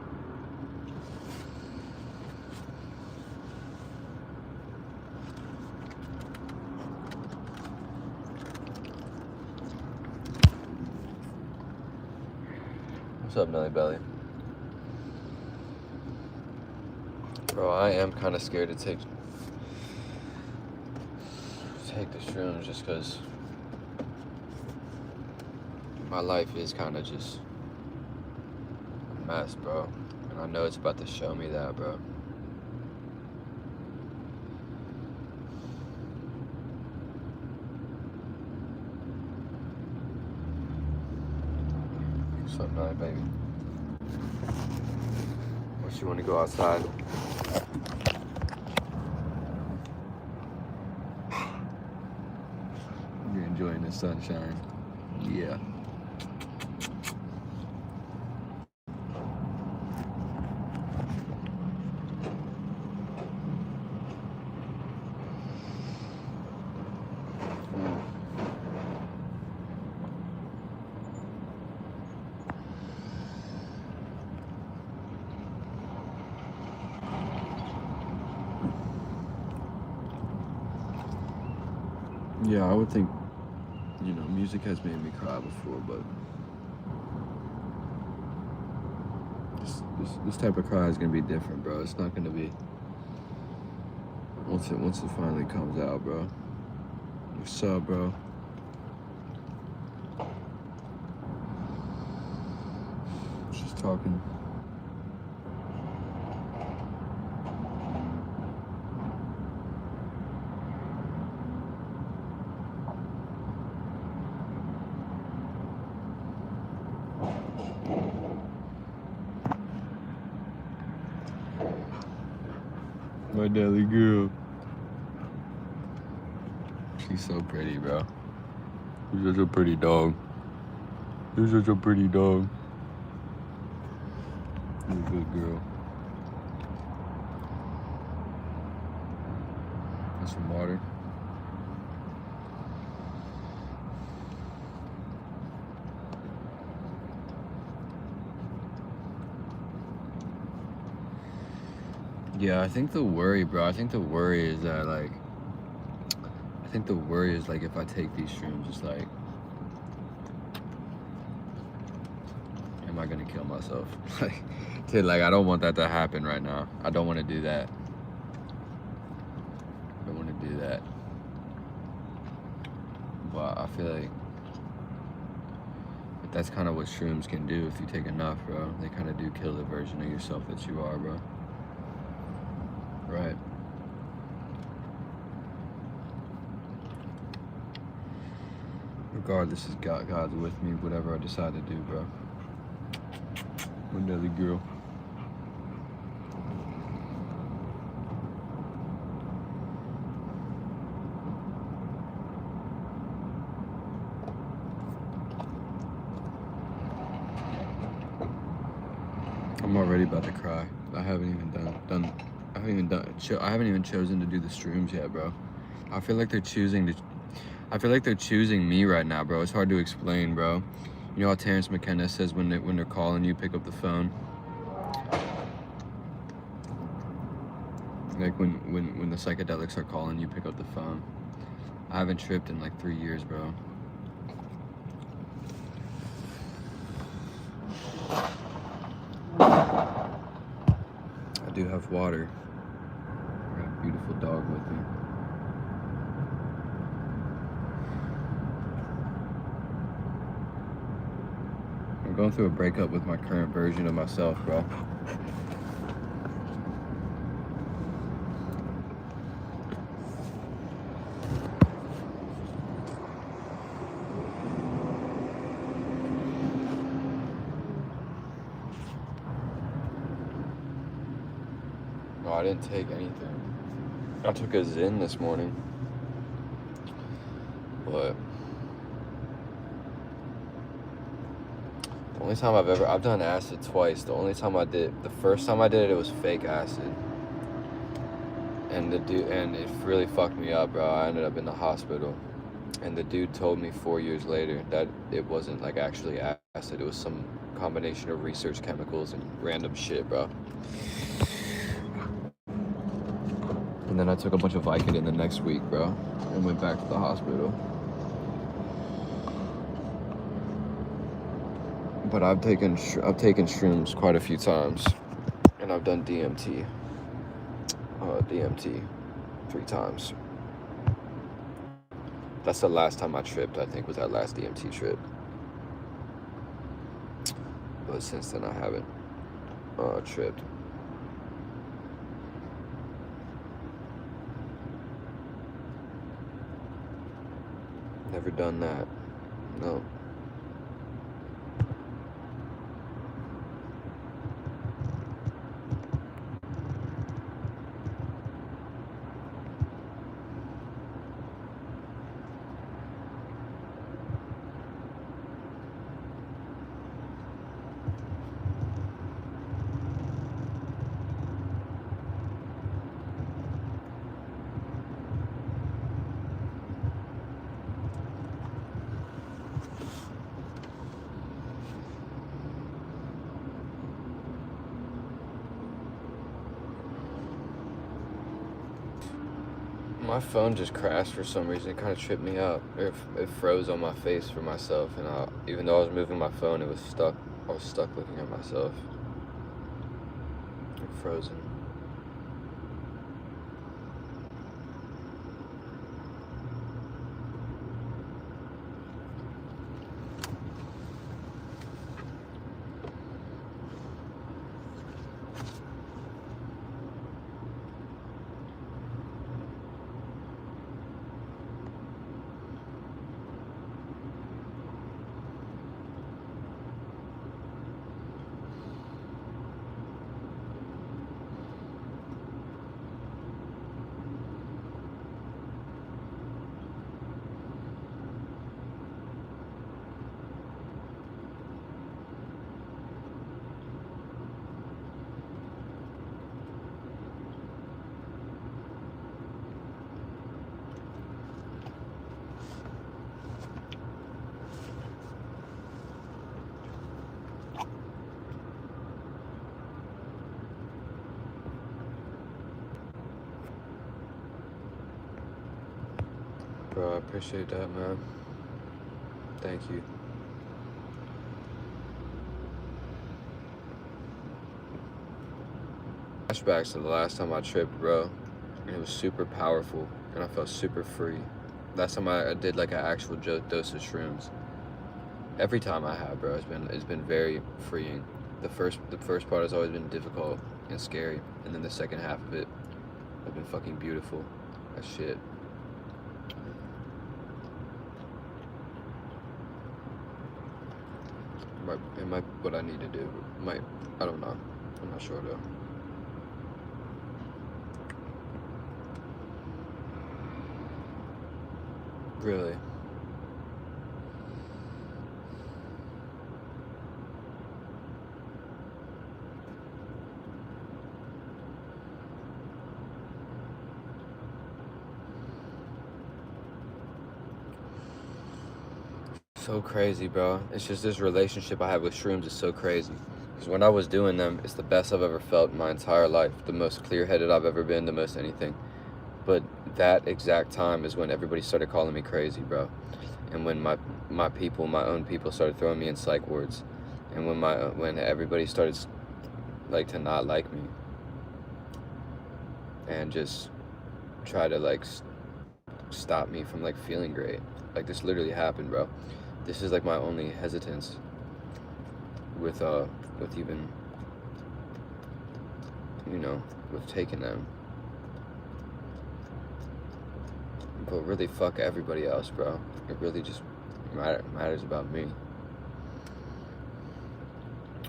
What's up, Nelly Belly? Bro, I am kind of scared to take the shrooms just because my life is kind of just a mess, bro. And I know it's about to show me that, bro. What's up, night, baby? What, you want to go outside? You're enjoying the sunshine. Yeah. Yeah, I would think, you know, music has made me cry before, but this type of cry is gonna be different, bro. It's not gonna be once it finally comes out, bro. What's up, bro? Just talking. My Nelly girl. She's so pretty, bro. She's such a pretty dog. You're such a pretty dog. You're a good girl. And some water. Yeah, I think the worry, bro, I think the worry is that, like, if I take these shrooms, it's like, am I gonna kill myself? Like, dude, like, I don't want that to happen right now. I don't want to do that. I don't want to do that. But I feel like that's kind of what shrooms can do if you take enough, bro. They kind of do kill the version of yourself that you are, bro. Right. Regardless, is God's with me, whatever I decide to do, bro. My Nelly girl. I'm already about to cry. I haven't even chosen to do the shrooms yet, bro. I feel like they're choosing me right now, bro. It's hard to explain, bro. You know how Terrence McKenna says when they're calling you, pick up the phone? Like when the psychedelics are calling you, pick up the phone. I haven't tripped in like 3 years, bro. I do have water. I got a beautiful dog with me. I'm going through a breakup with my current version of myself, bro. No, I didn't take anything. I took a Zen this morning. But the only time I've done acid twice. The first time I did it was fake acid. And it really fucked me up, bro. I ended up in the hospital. And the dude told me 4 years later that it wasn't like actually acid. It was some combination of research chemicals and random shit, bro. And then I took a bunch of Vicodin the next week, bro, and went back to the hospital. But I've taken shrooms quite a few times, and I've done DMT 3 times. That's the last time I tripped, I think, was that last DMT trip. But since then, I haven't tripped. Never done that. No. My phone just crashed for some reason. It kind of tripped me out. It froze on my face for myself, and even though I was moving my phone, it was stuck. I was stuck looking at myself. Like frozen. Bro, I appreciate that, man. Thank you. Flashbacks to the last time I tripped, bro. And it was super powerful, and I felt super free. Last time I did like an actual dose of shrooms. Every time I have, bro, it's been very freeing. The first part has always been difficult and scary, and then the second half of it has been fucking beautiful as shit. It might what I need to do. I don't know. I'm not sure though. Really? So crazy, bro. It's just this relationship I have with shrooms is so crazy. Because when I was doing them, it's the best I've ever felt in my entire life. The most clear-headed I've ever been, the most anything. But that exact time is when everybody started calling me crazy, bro. And when my own people started throwing me in psych wards. And when everybody started like to not like me. And just try to like stop me from like feeling great. Like this literally happened, bro. This is like my only hesitance with even, you know, with taking them. But really fuck everybody else, bro. It really just matters about me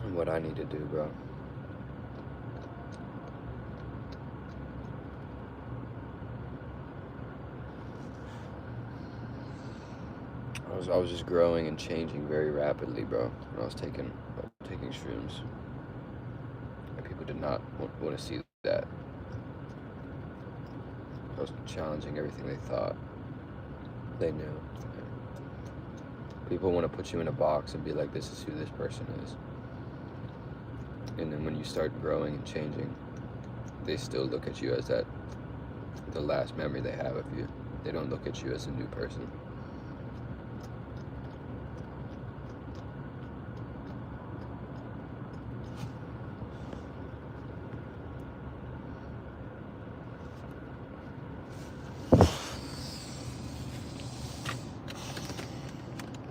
and what I need to do, bro. I was just growing and changing very rapidly, bro, when I was taking shrooms. And people did not want to see that. I was challenging everything they thought. They knew. People want to put you in a box and be like, this is who this person is. And then when you start growing and changing, they still look at you as the last memory they have of you. They don't look at you as a new person.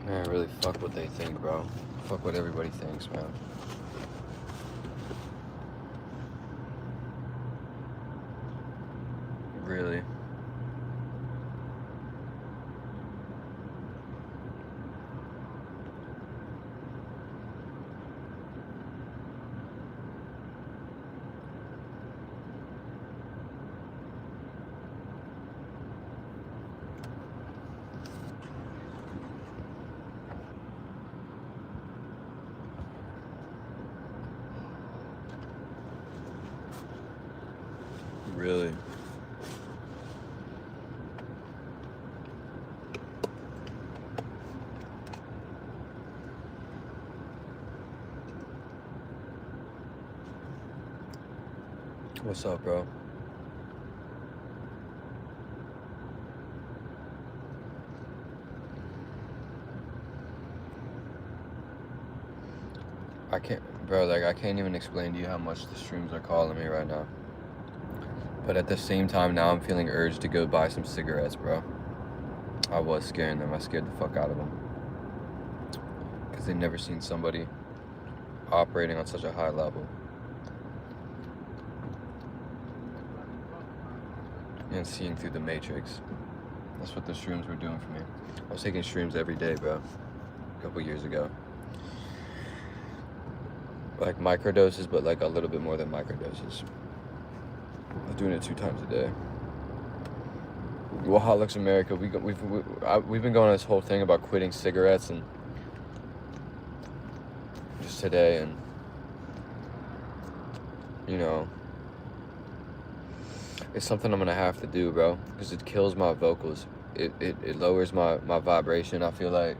Man, really fuck what they think, bro. Fuck what everybody thinks, man. Really. Really. What's up, bro? I can't even explain to you how much the shrooms are calling me right now. But at the same time, now I'm feeling urged to go buy some cigarettes, bro. I was scaring them. I scared the fuck out of them. Because they've never seen somebody operating on such a high level. And seeing through the matrix. That's what the shrooms were doing for me. I was taking shrooms every day, bro. A couple years ago. Like microdoses, but like a little bit more than microdoses. I was doing it 2 times a day. Waholics America, we've been going on this whole thing about quitting cigarettes, and just today, and you know, it's something I'm gonna have to do, bro, because it kills my vocals. It lowers my vibration. I feel like,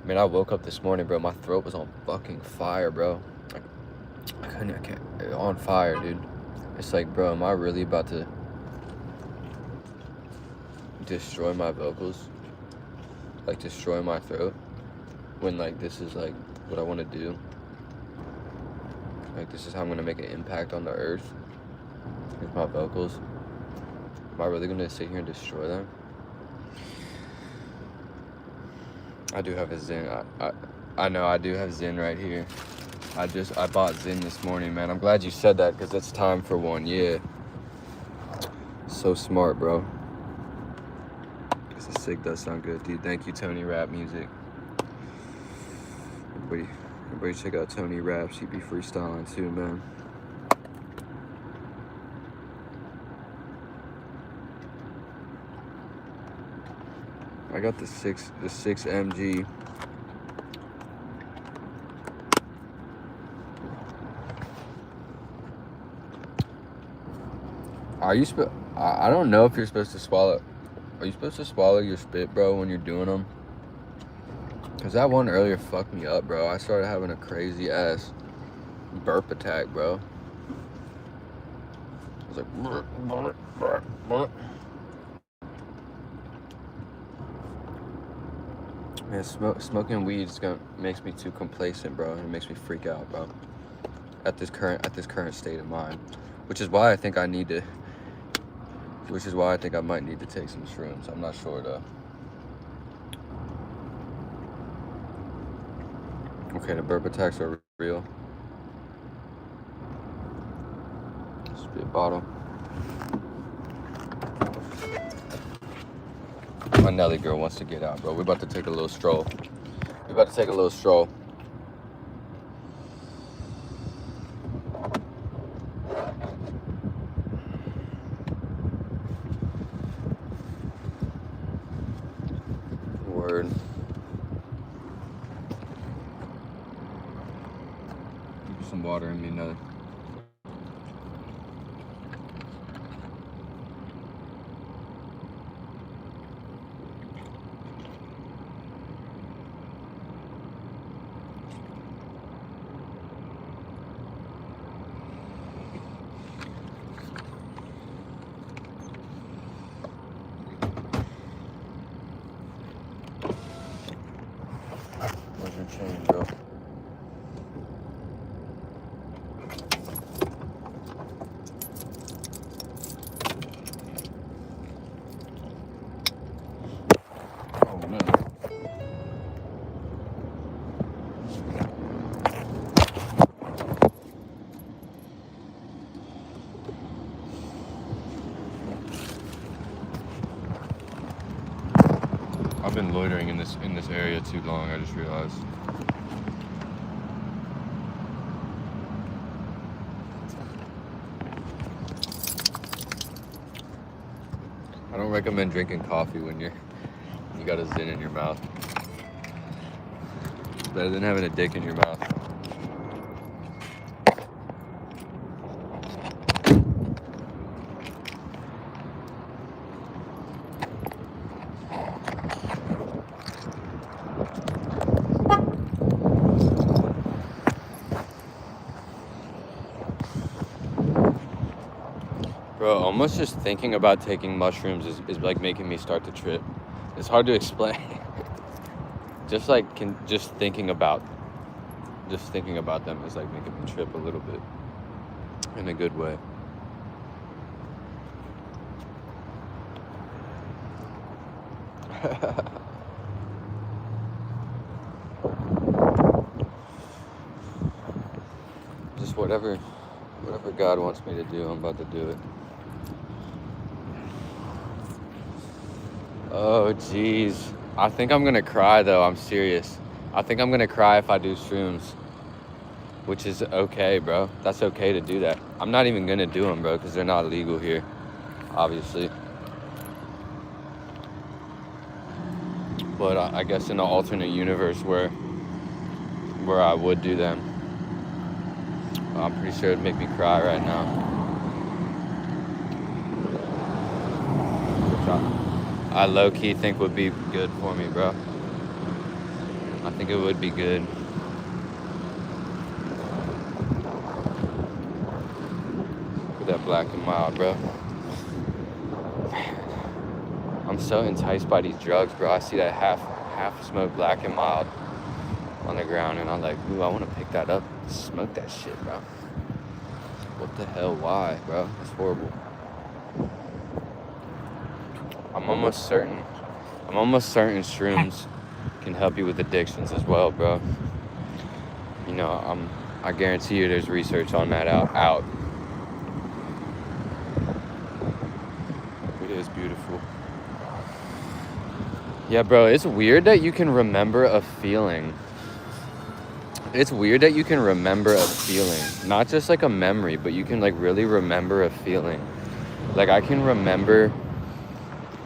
man, I woke up this morning, bro, my throat was on fucking fire, bro. I can't, on fire, dude. It's like, bro, am I really about to destroy my vocals, like destroy my throat, when like this is like what I want to do. Like this is how I'm gonna make an impact on the earth with my vocals. Am I really gonna sit here and destroy them? I do have a Zen. I know I do have Zen right here. I bought Zen this morning, man. I'm glad you said that because it's time for one. Yeah. So smart, bro. This is sick. Does sound good, dude. Thank you, Tony Rap Music. Everybody check out Tony Raps. He be freestyling too, man. I got the 6 MG. I don't know if you're supposed to swallow. Are you supposed to swallow your spit, bro, when you're doing them? Cause that one earlier fucked me up, bro. I started having a crazy ass burp attack, bro. I was like, burp, burp, burp, burp. Man, smoking weed makes me too complacent, bro. It makes me freak out, bro. At this current state of mind, which is why I think I might need to take some shrooms. I'm not sure though. Okay, the burp attacks are real. Spit bottle. My Nelly girl wants to get out, bro. We're about to take a little stroll. Word. Give some water in me, Nelly. Where's your chain, bro? Oh no. I've been loitering in this area too long, I just realized. I don't recommend drinking coffee when you got a Zen in your mouth. It's better than having a dick in your mouth. Bro, almost just thinking about taking mushrooms is like making me start to trip. It's hard to explain. just thinking about them is like making me trip a little bit. In a good way. Just whatever God wants me to do, I'm about to do it. Oh, jeez. I think I'm gonna cry, though. I'm serious. I think I'm gonna cry if I do shrooms. Which is okay, bro. That's okay to do that. I'm not even gonna do them, bro, because they're not legal here. Obviously. But I guess in an alternate universe where I would do them, I'm pretty sure it'd make me cry right now. I low-key think would be good for me, bro. I think it would be good. Look at that black and mild, bro. I'm so enticed by these drugs, bro. I see that half smoked Black and Mild on the ground, and I'm like, ooh, I want to pick that up, smoke that shit, bro. What the hell? Why, bro? That's horrible. I'm almost certain shrooms can help you with addictions as well, bro. You know, I guarantee you there's research on that out. It is beautiful. Yeah, bro, it's weird that you can remember a feeling. It's weird that you can remember a feeling. Not just like a memory, but you can like really remember a feeling. Like I can remember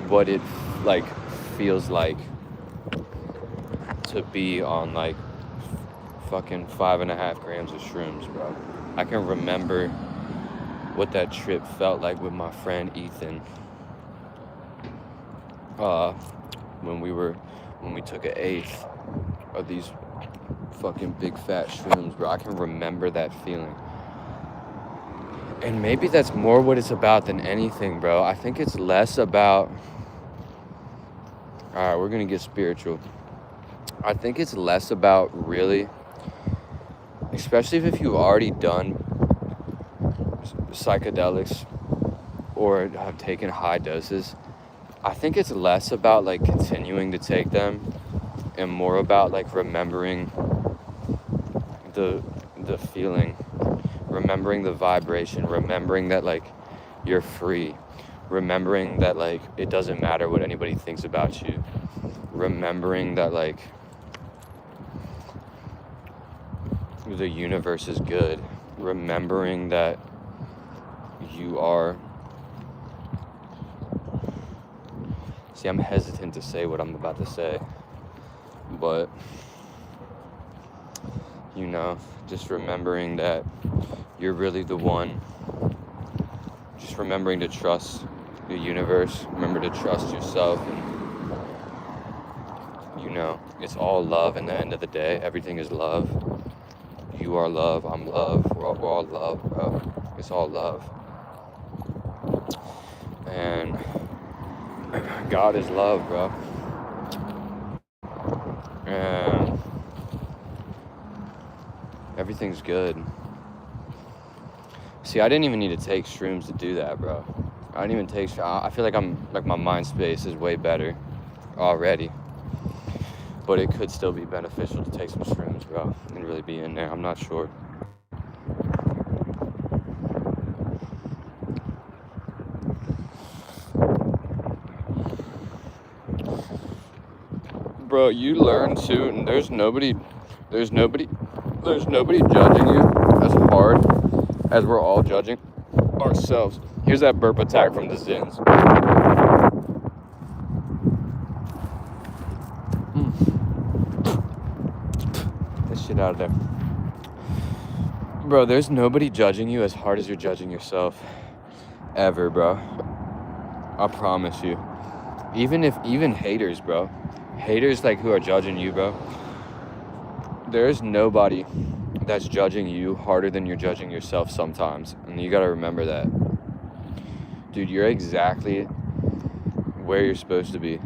what it like feels like to be on like fucking 5.5 grams of shrooms, bro. I can remember what that trip felt like with my friend Ethan. When we took an eighth of these fucking big fat shrooms, bro. I can remember that feeling. And maybe that's more what it's about than anything, bro. I think it's less about... Alright, we're gonna get spiritual. I think it's less about really... Especially if you've already done psychedelics or have taken high doses. I think it's less about like continuing to take them and more about like remembering the feeling, remembering the vibration, remembering that like you're free, remembering that like it doesn't matter what anybody thinks about you, remembering that like the universe is good, remembering that you are... See, I'm hesitant to say what I'm about to say, but, you know, just remembering that you're really the one, just remembering to trust the universe, remember to trust yourself, and, you know, it's all love in the end of the day. Everything is love. You are love, I'm love, we're all love, bro. It's all love. And God is love, bro. And everything's good. See, I didn't even need to take shrooms to do that, bro. I didn't even take... I feel like my mind space is way better already. But it could still be beneficial to take some shrooms, bro, and really be in there. I'm not sure. Bro, you learn too, and there's nobody judging you as hard as we're all judging ourselves. Here's that burp attack from the Zins. This shit out of there. Bro, there's nobody judging you as hard as you're judging yourself. Ever, bro. I promise you. Even haters, bro. Haters like who are judging you, bro. There's nobody that's judging you harder than you're judging yourself sometimes. And you gotta remember that. Dude, you're exactly where you're supposed to be.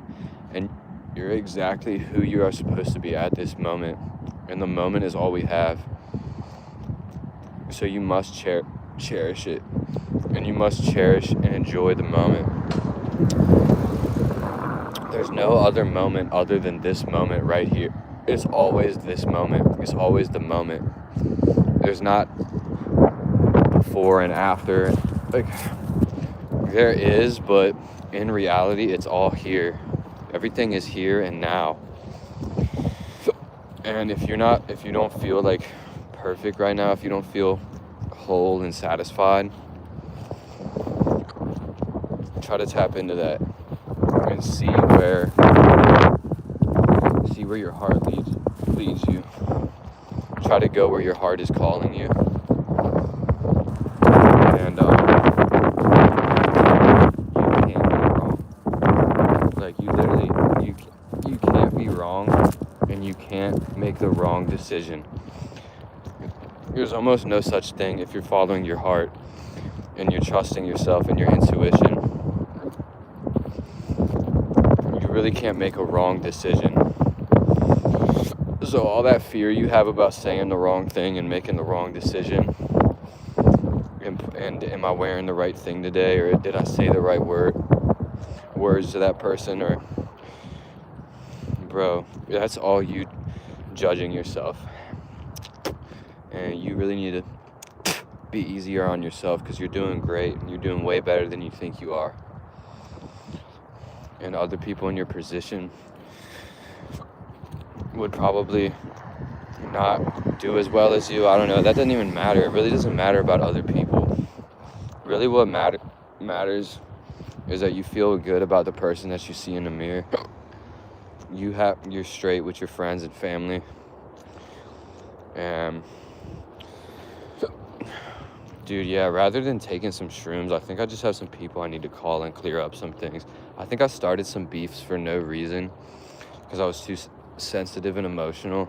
And you're exactly who you are supposed to be at this moment. And the moment is all we have. So you must cherish it. And you must cherish and enjoy the moment. There's no other moment other than this moment right here. It's always this moment. It's always the moment. There's not before and after. Like, there is, but in reality, it's all here. Everything is here and now. And if you don't feel like perfect right now, if you don't feel whole and satisfied, try to tap into that and see where your heart leads you. Try to go where your heart is calling you. And you can't be wrong. Like you can't be wrong, and you can't make the wrong decision. There's almost no such thing if you're following your heart and you're trusting yourself and your intuition. really can't make a wrong decision. So all that fear you have about saying the wrong thing and making the wrong decision, and am I wearing the right thing today, or did I say the right words to that person, or bro, that's all you judging yourself. And you really need to be easier on yourself, because you're doing great. You're doing way better than you think you are. And other people in your position would probably not do as well as you. I don't know. That doesn't even matter. It really doesn't matter about other people. Really what matters is that you feel good about the person that you see in the mirror. You're straight with your friends and family. And dude, yeah, rather than taking some shrooms, I think I just have some people I need to call and clear up some things. I think I started some beefs for no reason, because I was too sensitive and emotional.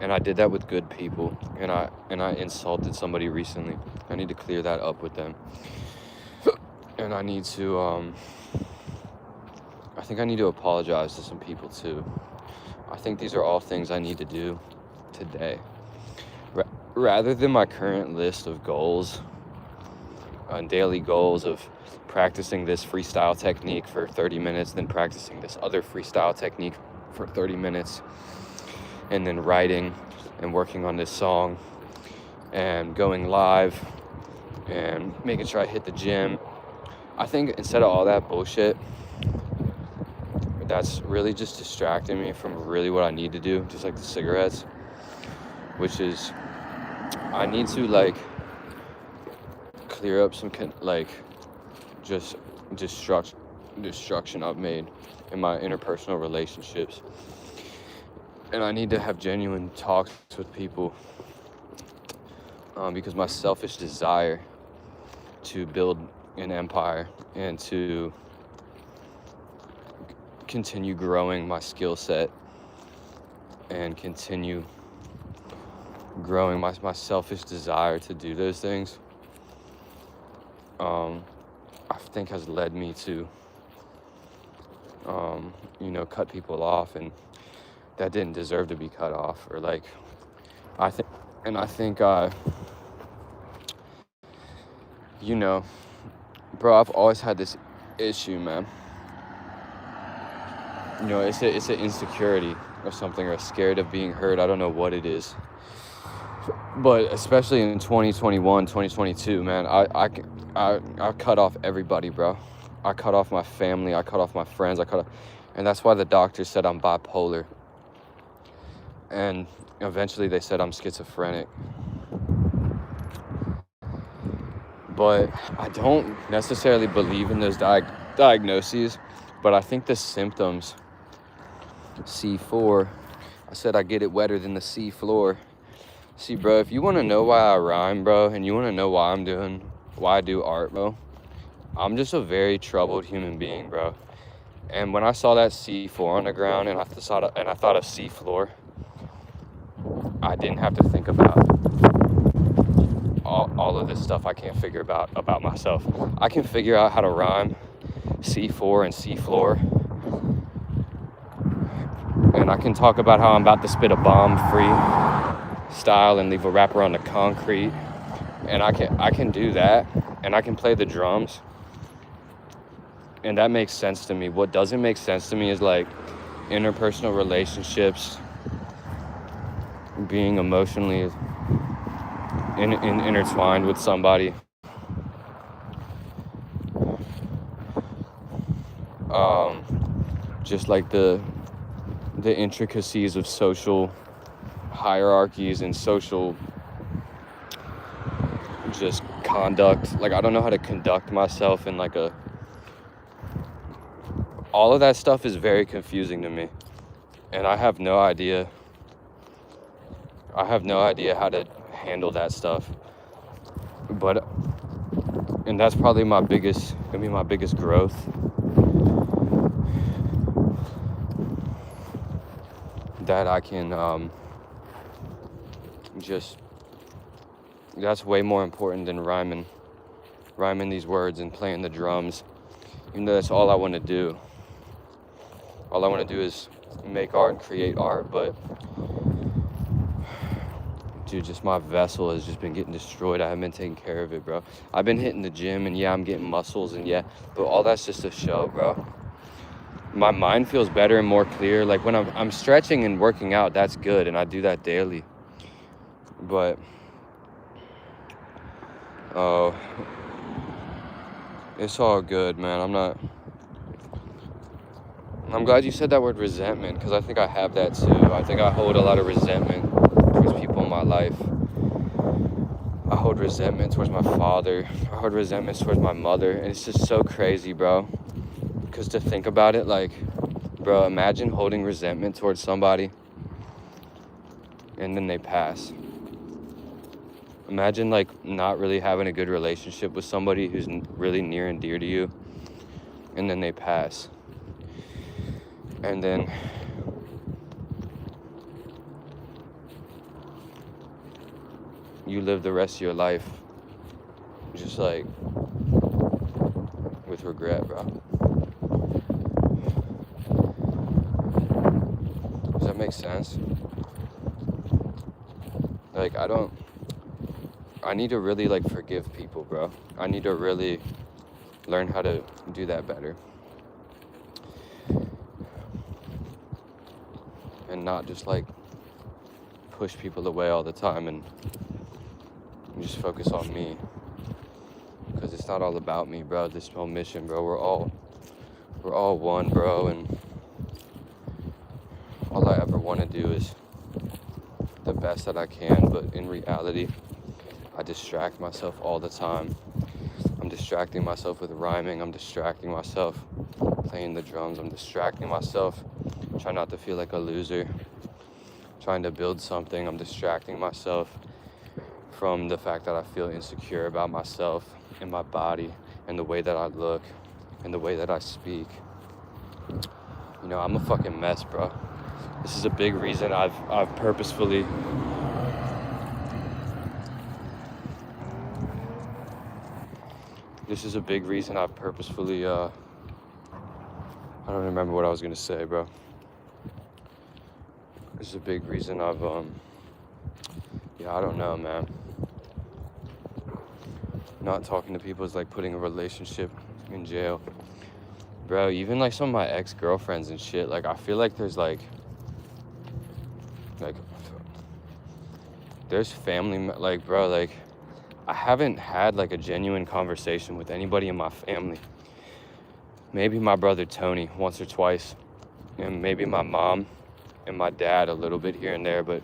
And I did that with good people, and I insulted somebody recently. I need to clear that up with them. And I need to I think I need to apologize to some people too. I think these are all things I need to do today. Rather than my current list of goals, daily goals of practicing this freestyle technique for 30 minutes, then practicing this other freestyle technique for 30 minutes, and then writing and working on this song and going live and making sure I hit the gym. I think instead of all that bullshit, that's really just distracting me from really what I need to do, just like the cigarettes, which is I need to like clear up some just destruction I've made in my interpersonal relationships. And I need to have genuine talks with people, because my selfish desire to build an empire and to continue growing my skill set and continue growing my selfish desire to do those things, I think has led me to, cut people off, and that didn't deserve to be cut off. Or I think, bro, I've always had this issue, man. It's an insecurity or something, or scared of being hurt. I don't know what it is. But especially in 2021, 2022, man, I cut off everybody, bro. I cut off my family. I cut off my friends. And that's why the doctor said I'm bipolar. And eventually they said I'm schizophrenic. But I don't necessarily believe in those diagnoses. But I think the symptoms, C4, I said I get it wetter than the sea floor. See, bro, if you want to know why I rhyme, bro, and you want to know why I do art, bro, I'm just a very troubled human being, bro. And when I saw that C4 on the ground and I thought of seafloor, I didn't have to think about all of this stuff I can't figure about myself. I can figure out how to rhyme C4 and seafloor. And I can talk about how I'm about to spit a bomb free style and leave a rapper on the concrete. And I can do that. And I can play the drums. And that makes sense to me. What doesn't make sense to me is like interpersonal relationships, being emotionally intertwined with somebody. Just like the intricacies of social hierarchies and social just conduct. Like, I don't know how to conduct myself in like all of that stuff is very confusing to me. And I have no idea how to handle that stuff. And that's probably my biggest growth. That I can that's way more important than rhyming these words and playing the drums, even though that's all I want to do. all I want to do is make art and create art, but dude, just my vessel has just been getting destroyed. I haven't been taking care of it, bro. I've been hitting the gym, and yeah, I'm getting muscles, and yeah, but all that's just a show, bro. My mind feels better and more clear. Like when I'm stretching and working out, that's good, and I do that daily. But oh, it's all good, man. I'm glad you said that word resentment, because I think I have that too. I think I hold a lot of resentment towards people in my life. I hold resentment towards my father. I hold resentment towards my mother. And it's just so crazy, bro. Because to think about it, like, bro, imagine holding resentment towards somebody and then they pass. Imagine, like, not really having a good relationship with somebody who's really near and dear to you, and then they pass. And then you live the rest of your life just, like, with regret, bro. Does that make sense? Like, I need to really, like, forgive people, bro. I need to really learn how to do that better. And not just, like, push people away all the time and just focus on me. Because it's not all about me, bro. This whole mission, bro. We're all one, bro. And all I ever want to do is the best that I can. But in reality, I distract myself all the time. I'm distracting myself with rhyming. I'm distracting myself playing the drums. I'm distracting myself trying not to feel like a loser. Trying to build something. I'm distracting myself from the fact that I feel insecure about myself and my body and the way that I look and the way that I speak. You know, I'm a fucking mess, bro. This is a big reason I've purposefully I don't remember what I was gonna say, bro. This is a big reason I've yeah, I don't know, man. Not talking to people is like putting a relationship in jail. Bro, even like some of my ex-girlfriends and shit, like I feel like there's like there's family, like, bro, like I haven't had like a genuine conversation with anybody in my family. Maybe my brother Tony once or twice, and maybe my mom and my dad a little bit here and there, but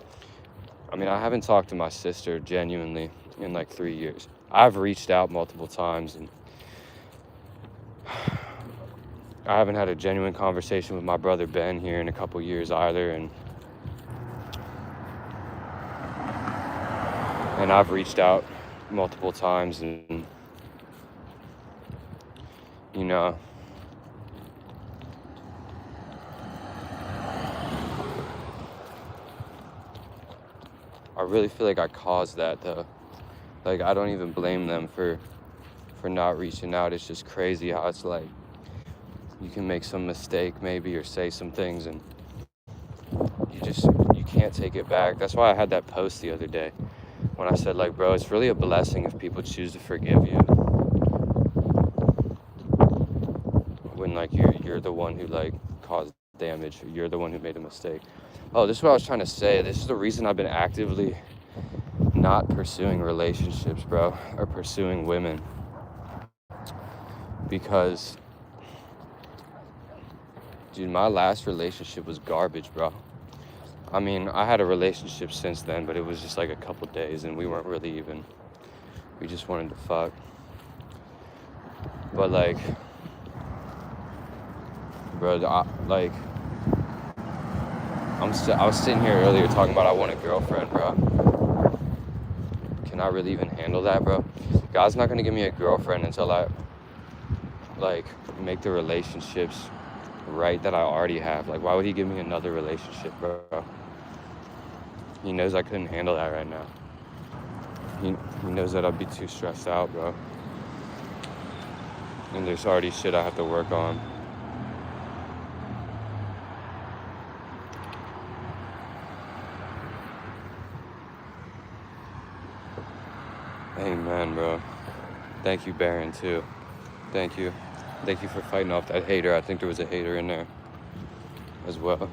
I mean, I haven't talked to my sister genuinely in like 3 years. I've reached out multiple times, and I haven't had a genuine conversation with my brother Ben here in a couple years either, and I've reached out multiple times, and you know, I really feel like I caused that though. Like, I don't even blame them for not reaching out. It's just crazy how it's like you can make some mistake maybe or say some things and you can't take it back. That's why I had that post the other day when I said, like, bro, it's really a blessing if people choose to forgive you when, like, you're the one who, like, caused damage, or you're the one who made a mistake. Oh, this is what I was trying to say. This is the reason I've been actively not pursuing relationships, bro, or pursuing women, because, dude, my last relationship was garbage, bro. I mean, I had a relationship since then, but it was just like a couple days, and we weren't really even, we just wanted to fuck. But, like, bro, I was sitting here earlier talking about I want a girlfriend, bro. Can I really even handle that, bro? God's not gonna give me a girlfriend until I, like, make the relationships right that I already have. Like, why would he give me another relationship, bro? He knows I couldn't handle that right now. He knows that I'd be too stressed out, bro. And there's already shit I have to work on. Amen, bro. Thank you, Baron, too. Thank you. Thank you for fighting off that hater. I think there was a hater in there as well.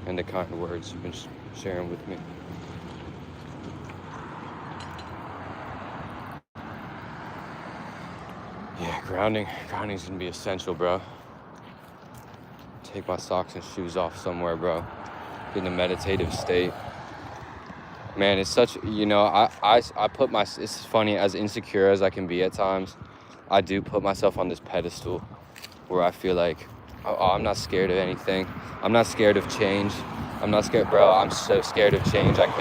And the kind words you've been sharing with me. Yeah, grounding's gonna be essential, bro. Take my socks and shoes off somewhere, bro. Get in a meditative state. Man, it's such, you know, I put my, it's funny, as insecure as I can be at times, I do put myself on this pedestal where I feel like, oh, I'm not scared of anything. I'm not scared of change. I'm not scared, bro. I'm so scared of change. I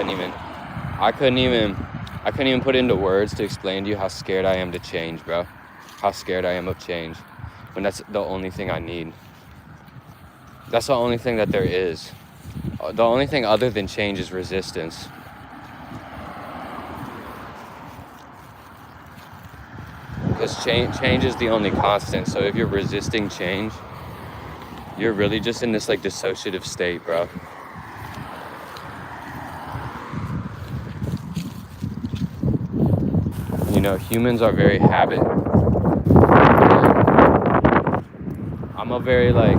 couldn't even put into words to explain to you how scared I am to change, bro. How scared I am of change, when that's the only thing I need. That's the only thing that there is. The only thing other than change is resistance. Because change is the only constant. So if you're resisting change, you're really just in this like dissociative state, bro. You know, humans are very habit. I'm a very like,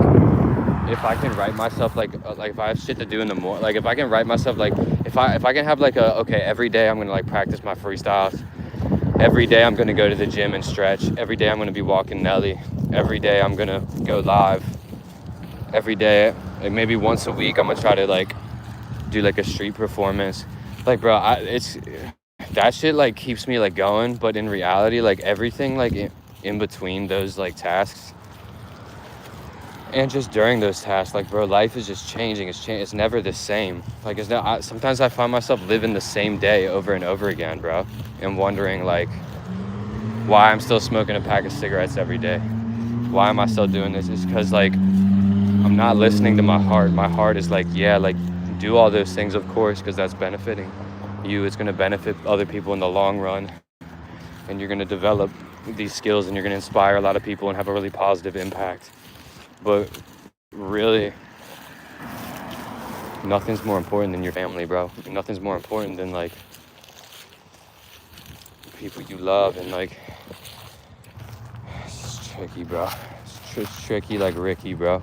if I can write myself like if I have shit to do in the morning, like if I can write myself like, if I can have like okay, every day I'm gonna like practice my freestyles. Every day I'm gonna go to the gym and stretch. Every day I'm gonna be walking Nelly. Every day I'm gonna go live. Every day, like maybe once a week, I'm gonna try to like do like a street performance. Like, bro, it's that shit like keeps me like going. But in reality, like everything like in between those like tasks and just during those tasks, like, bro, life is just changing. It's never the same. Like, it's not. Sometimes I find myself living the same day over and over again, bro, and wondering like why I'm still smoking a pack of cigarettes every day. Why am I still doing this? It's because like I'm not listening to my heart. My heart is like, yeah, like do all those things, of course, because that's benefiting you. It's going to benefit other people in the long run, and you're going to develop these skills, and you're going to inspire a lot of people and have a really positive impact. But really, nothing's more important than your family, bro. Nothing's more important than like people you love. And like, it's tricky, bro. It's tricky like Ricky, bro.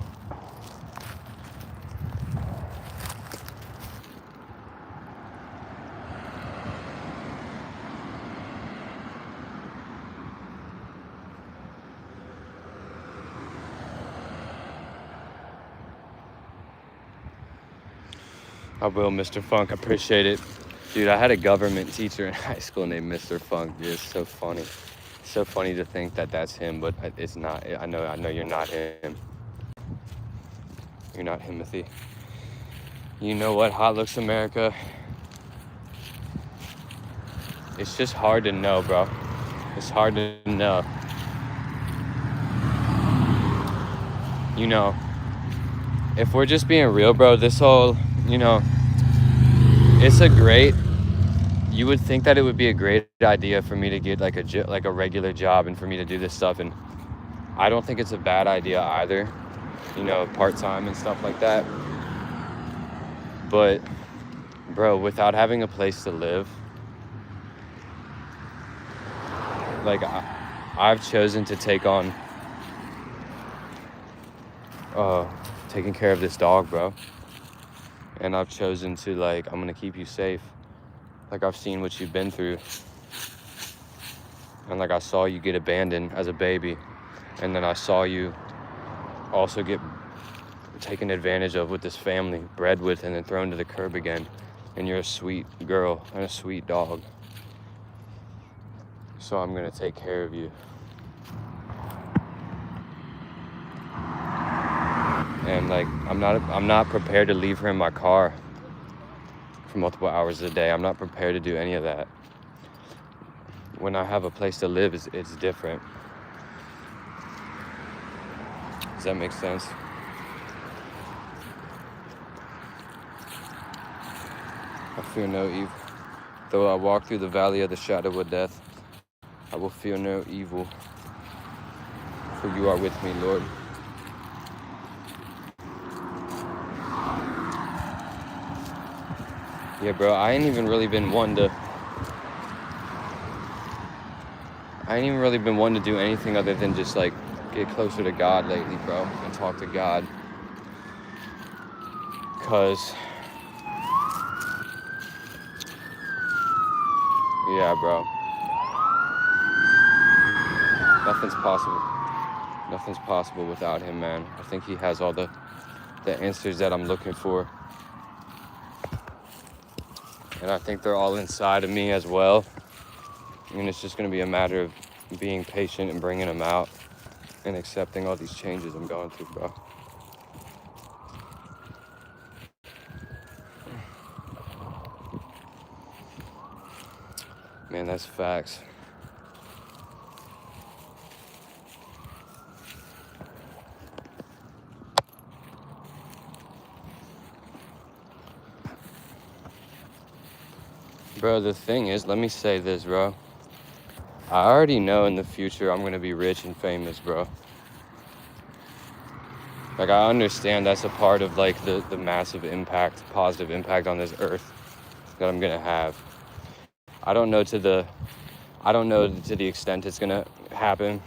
I will, Mr. Funk. I appreciate it. Dude, I had a government teacher in high school named Mr. Funk. Dude, it's so funny. It's so funny to think that that's him, but it's not. I know you're not him. You're not Timothy. You know what, Hot Looks America? It's just hard to know, bro. It's hard to know. You know, if we're just being real, bro, this whole, you know, you would think that it would be a great idea for me to get like a regular job and for me to do this stuff, and I don't think it's a bad idea either, you know, part-time and stuff like that. But bro, without having a place to live, like I've chosen to take on taking care of this dog, bro. And I've chosen to, like, I'm gonna keep you safe. Like, I've seen what you've been through. And like, I saw you get abandoned as a baby. And then I saw you also get taken advantage of with this family, bred with, and then thrown to the curb again. And you're a sweet girl and a sweet dog. So I'm gonna take care of you. And like, I'm not prepared to leave her in my car for multiple hours a day. I'm not prepared to do any of that. When I have a place to live, it's different. Does that make sense? I fear no evil. Though I walk through the valley of the shadow of death, I will fear no evil. For you are with me, Lord. Yeah, bro, I ain't even really been one to I ain't even really been wanting to do anything other than just like get closer to God lately, bro, and talk to God. Cause, yeah, bro, nothing's possible. Nothing's possible without him, man. I think he has all the answers that I'm looking for. And I think they're all inside of me as well. And it's just gonna be a matter of being patient and bringing them out and accepting all these changes I'm going through, bro. Man, that's facts. Bro, the thing is, let me say this, bro. I already know in the future I'm gonna be rich and famous, bro. Like, I understand that's a part of like the massive impact, positive impact on this earth that I'm gonna have. I don't know to the extent it's gonna happen,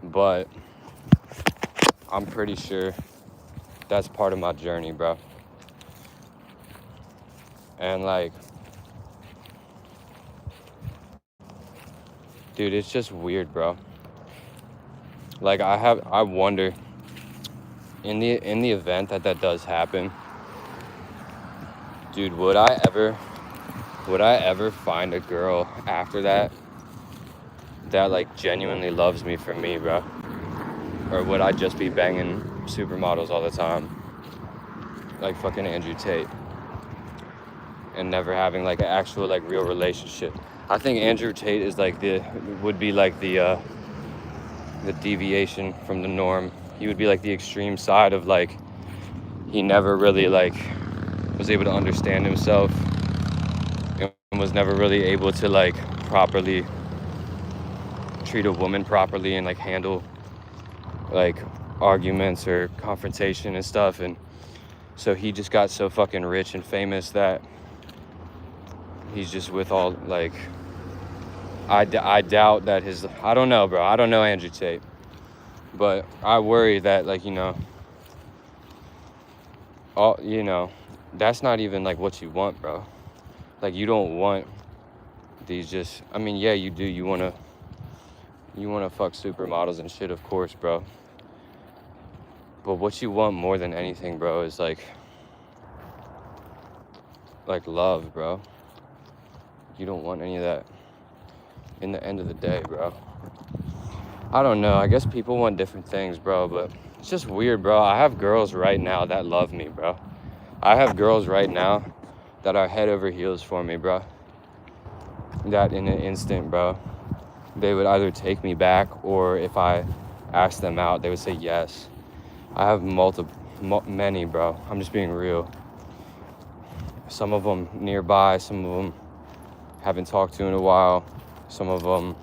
but I'm pretty sure that's part of my journey, bro. And like, dude, it's just weird, bro. Like, I wonder in the event that does happen, dude, would I ever find a girl after that like genuinely loves me for me, bro? Or would I just be banging supermodels all the time, like fucking Andrew Tate, and never having like an actual like real relationship? I think Andrew Tate is like the deviation from the norm. He would be like the extreme side of like, he never really like was able to understand himself and was never really able to like properly treat a woman properly and like handle like arguments or confrontation and stuff. And so he just got so fucking rich and famous that he's just with all like, I doubt that I don't know, bro. I don't know Andrew Tate, but I worry that like, that's not even like what you want, bro. Like, you don't want these just, I mean, yeah, you do. You want to fuck supermodels and shit, of course, bro. But what you want more than anything, bro, is like love, bro. You don't want any of that in the end of the day, bro. I don't know. I guess people want different things, bro, but it's just weird, bro. I have girls right now that love me, bro. I have girls right now that are head over heels for me, bro. That in an instant, bro, they would either take me back, or if I asked them out, they would say yes. I have many, bro. I'm just being real. Some of them nearby, some of them haven't talked to in a while, some of them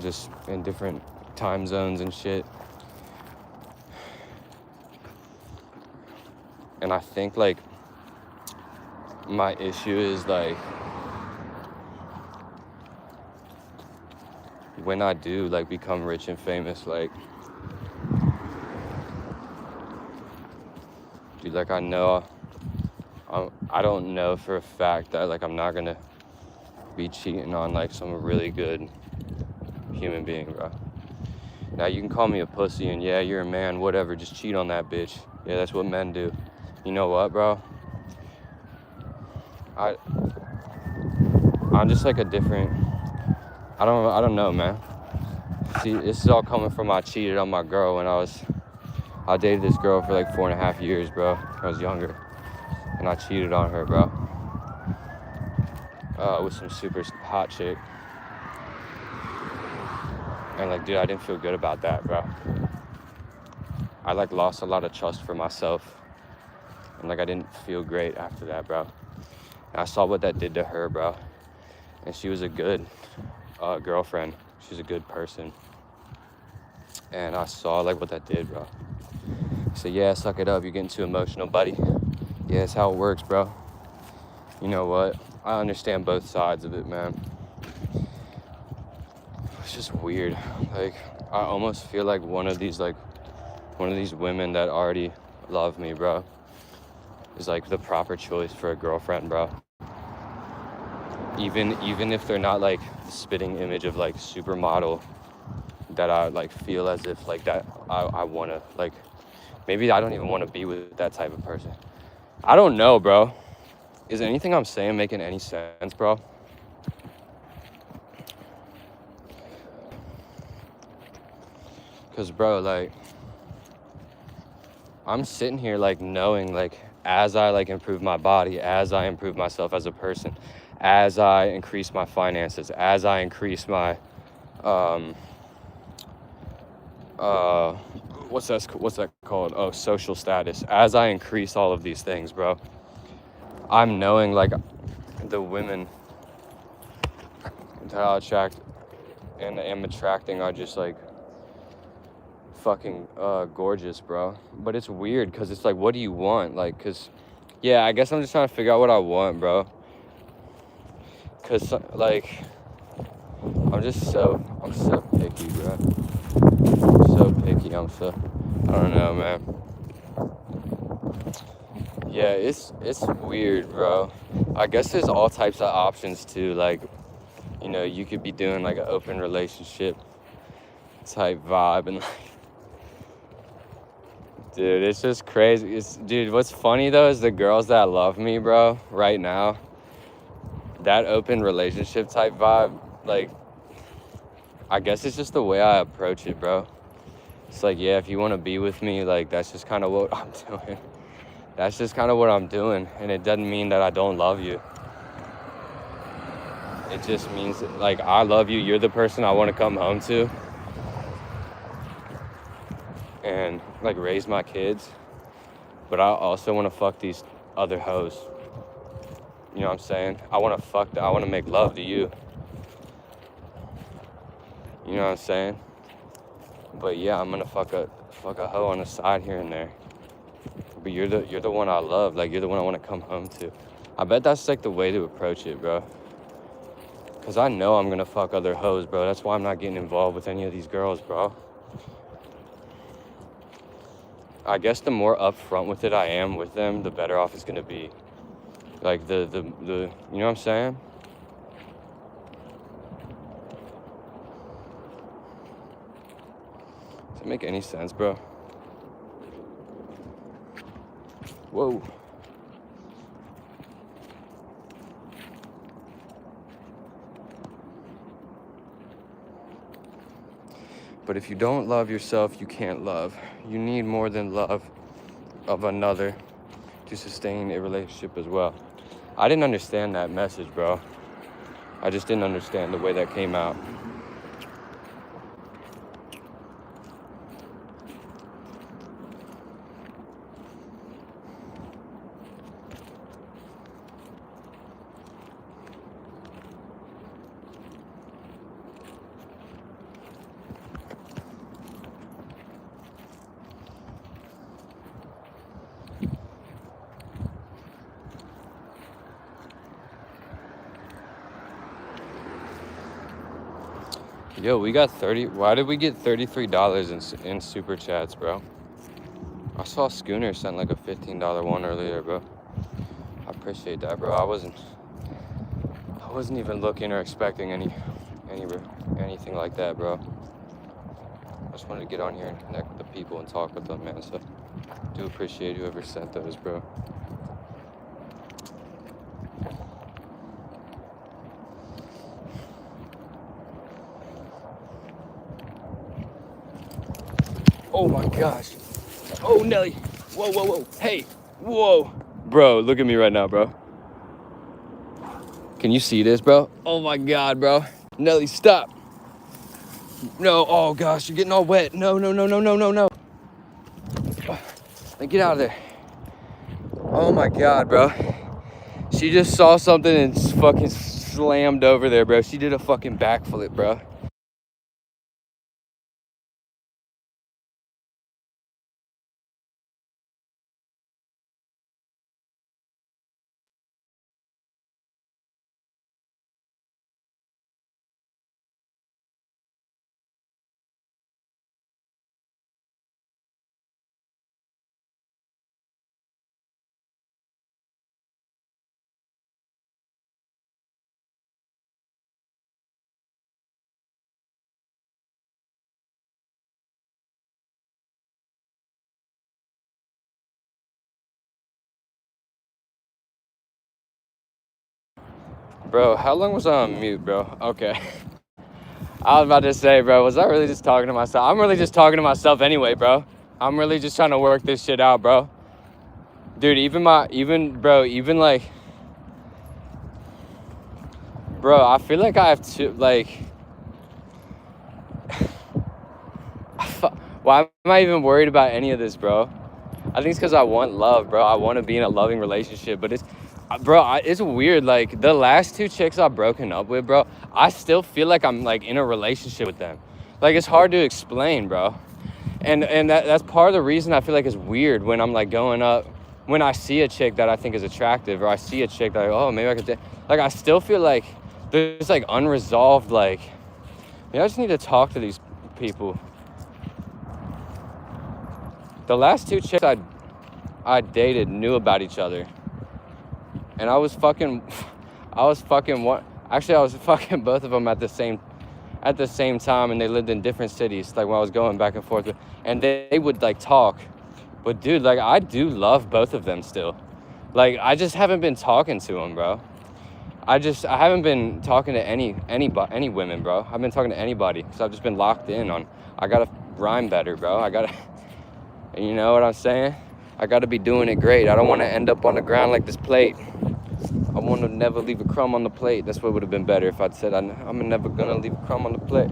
just in different time zones and shit. And I think like my issue is like, when I do like become rich and famous, like, dude, like I don't know for a fact that like I'm not gonna be cheating on like some really good human being, bro. Now you can call me a pussy and yeah, you're a man, whatever, just cheat on that bitch. Yeah, that's what men do. You know what, bro? I'm just like a different, I don't know, man. See, this is all coming from I cheated on my girl when I dated this girl for like 4.5 years, bro. I was younger, and I cheated on her, bro. With some super hot chick. And like, dude, I didn't feel good about that, bro. I like lost a lot of trust for myself. And like, I didn't feel great after that, bro. And I saw what that did to her, bro. And she was a good girlfriend. She's a good person. And I saw like what that did, bro. So yeah, suck it up. You're getting too emotional, buddy. Yeah, it's how it works, bro. You know what? I understand both sides of it, man. just weird. Like, I almost feel like one of these women that already love me, bro, is like the proper choice for a girlfriend, bro. Even if they're not like the spitting image of like supermodel that I like feel as if like that I wanna like, maybe I don't even want to be with that type of person. I don't know, bro. Is anything I'm saying making any sense, bro? Cause bro, like, I'm sitting here like knowing like as I like improve my body, as I improve myself as a person, as I increase my finances, as I increase my what's that called? Oh, social status. As I increase all of these things, bro, I'm knowing like the women that I attract and am attracting are just like fucking gorgeous, bro. But it's weird because it's like, what do you want? Like, cause yeah, I guess I'm just trying to figure out what I want, bro. Cause like I'm so picky, bro. I'm so picky. I don't know, man. Yeah, it's weird, bro. I guess there's all types of options too. Like, you know, you could be doing like an open relationship type vibe and like, dude, it's just crazy. Dude, what's funny though is the girls that love me, bro, right now, that open relationship type vibe, like, I guess it's just the way I approach it, bro. It's like, yeah, if you want to be with me, like, that's just kind of what I'm doing. That's just kind of what I'm doing. And it doesn't mean that I don't love you. It just means, like, I love you. You're the person I want to come home to. And, like, raise my kids. But I also want to fuck these other hoes. You know what I'm saying? I want to make love to you. You know what I'm saying? But yeah, I'm gonna fuck a hoe on the side here and there. But you're the one I love. Like, you're the one I want to come home to. I bet that's like the way to approach it, bro. Cause I know I'm gonna fuck other hoes, bro. That's why I'm not getting involved with any of these girls, bro. I guess the more upfront with it I am with them, the better off it's gonna be. Like the you know what I'm saying? Does it make any sense, bro? Whoa. But if you don't love yourself, you can't love. You need more than love of another to sustain a relationship as well. I didn't understand that message, bro. I just didn't understand the way that came out. Yo, we got why did we get $33 in super chats, bro? I saw Schooner sent like a $15 one earlier, bro. I appreciate that, bro. I wasn't even looking or expecting anything like that, bro. I just wanted to get on here and connect with the people and talk with them, man. So I do appreciate whoever sent those, bro. Oh my gosh. Oh, Nelly. Whoa, whoa, whoa. Hey, whoa. Bro, look at me right now, bro. Can you see this, bro? Oh my God, bro. Nelly, stop. No, oh gosh, you're getting all wet. No, no, no, no, no, no, no. Get out of there. Oh my God, bro. She just saw something and fucking slammed over there, bro. She did a fucking backflip, bro. Bro, how long was I on mute, bro? Okay. I was about to say, bro, was I really just talking to myself? I'm really just talking to myself anyway, bro. I'm really just trying to work this shit out, bro. Dude, bro, I feel like I have to, like, why am I even worried about any of this, bro? I think it's because I want love, bro. I want to be in a loving relationship, but it's weird. Like, the last 2 chicks I've broken up with, bro, I still feel like I'm, like, in a relationship with them. Like, it's hard to explain, bro. And that's part of the reason I feel like it's weird when I'm, like, going up, when I see a chick that I think is attractive, or I see a chick that, oh, maybe I could, like, I still feel like there's, like, unresolved, like, maybe I just need to talk to these people. The last 2 chicks I dated knew about each other. And I was fucking both of them at the same time, and they lived in different cities, like when I was going back and forth, and they would like talk. But dude, like I do love both of them still. Like I just haven't been talking to them, bro. I haven't been talking to any women, bro. I've been talking to anybody because I've just been locked in on, I gotta rhyme better, bro. You know what I'm saying? I gotta be doing it great. I don't want to end up on the ground like this plate. I want to never leave a crumb on the plate. That's what would have been better if I'd said I'm never gonna leave a crumb on the plate.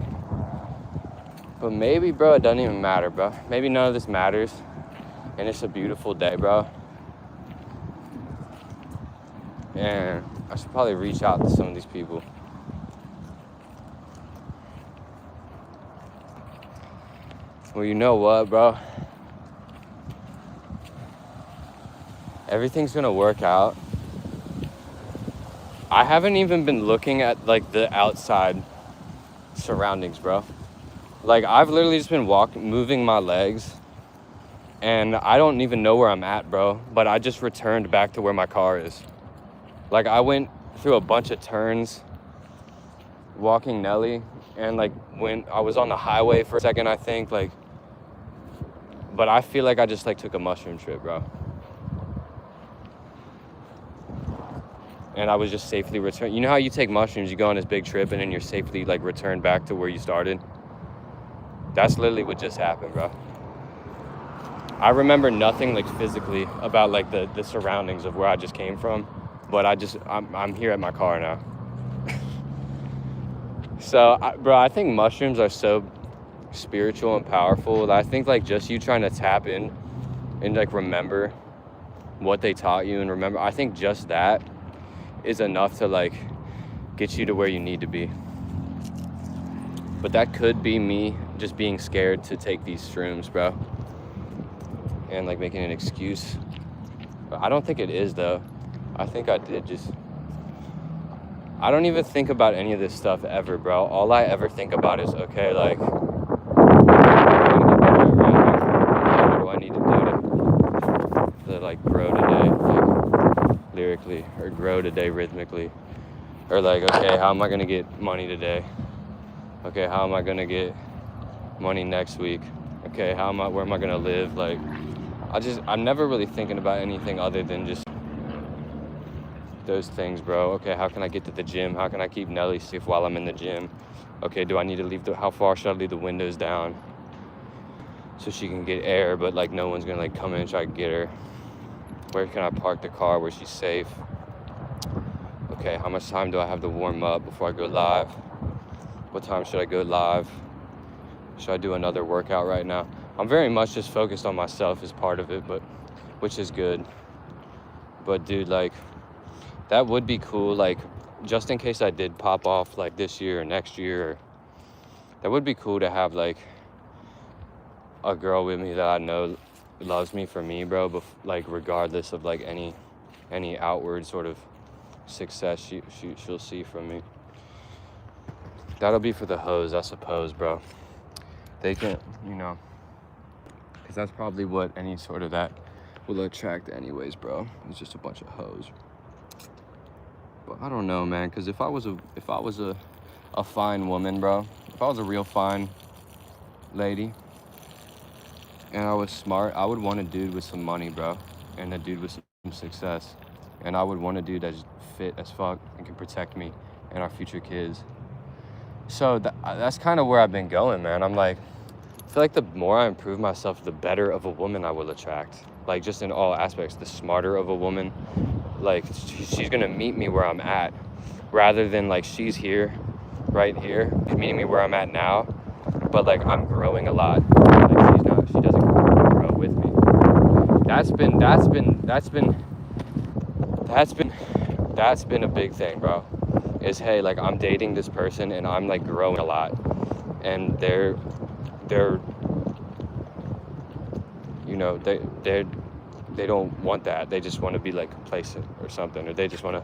But maybe, bro, it doesn't even matter, bro. Maybe none of this matters, and it's a beautiful day, bro. And I should probably reach out to some of these people. Well, you know what, bro? Everything's gonna work out. I haven't even been looking at like the outside surroundings, bro. Like I've literally just been moving my legs, and I don't even know where I'm at, bro. But I just returned back to where my car is. Like I went through a bunch of turns walking Nelly, and like when I was on the highway for a second, I think, like, but I feel like I just like took a mushroom trip, bro. And I was just safely returned. You know how you take mushrooms, you go on this big trip, and then you're safely like returned back to where you started? That's literally what just happened, bro. I remember nothing like physically about like the surroundings of where I just came from, but I'm here at my car now. So, bro, I think mushrooms are so spiritual and powerful. I think like just you trying to tap in and like remember what they taught you, and remember, I think just that is enough to like get you to where you need to be. But that could be me just being scared to take these shrooms, bro, and like making an excuse. But I don't think it is, though. I think I don't even think about any of this stuff ever, bro. All I ever think about is, okay, like, what do I need to do to like grow today, like lyrically, or grow today rhythmically, or like, okay, how am I gonna get money today? Okay, how am I gonna get money next week? Okay, where am I gonna live? Like, I'm never really thinking about anything other than just those things, bro. Okay, how can I get to the gym? How can I keep Nelly safe while I'm in the gym? Okay, do I need to how far should I leave the windows down so she can get air, but like no one's gonna like come in and try to get her? Where can I park the car where she's safe? Okay, how much time do I have to warm up before I go live? What time should I go live? Should I do another workout right now? I'm very much just focused on myself as part of it, but which is good. But dude, like, that would be cool, like, just in case I did pop off like this year or next year, that would be cool to have like a girl with me that I know loves me for me, bro, but like regardless of like any outward sort of success she'll see from me. That'll be for the hoes, I suppose, bro. They can, you know, because that's probably what any sort of that will attract anyways, bro. It's just a bunch of hoes. But I don't know, man, because if I was a fine woman, bro, if I was a real fine lady and I was smart, I would want a dude with some money, bro, and a dude with some success. And I would want a dude that's fit as fuck and can protect me and our future kids. So that's kind of where I've been going, man. I'm like, I feel like the more I improve myself, the better of a woman I will attract. Like, just in all aspects, the smarter of a woman. Like, she's gonna meet me where I'm at, rather than like she's here, right here, she's meeting me where I'm at now, but like I'm growing a lot. Like she doesn't grow with me. That's been a big thing, bro. Is, hey, like, I'm dating this person and I'm like growing a lot, and they're you know, they don't want that. They just want to be like complacent or something, or they just want to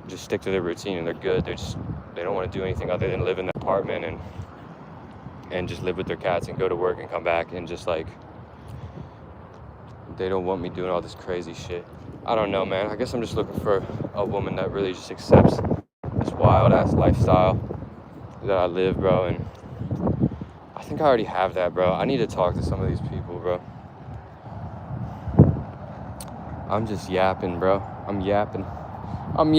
just stick to their routine and they're good. They don't want to do anything other than live in the apartment and just live with their cats and go to work and come back, and just like, they don't want me doing all this crazy shit. I don't know, man. I guess I'm just looking for a woman that really just accepts this wild ass lifestyle that I live, bro. And I think I already have that, bro. I need to talk to some of these people, bro. I'm just yapping, bro. I'm yapping. I'm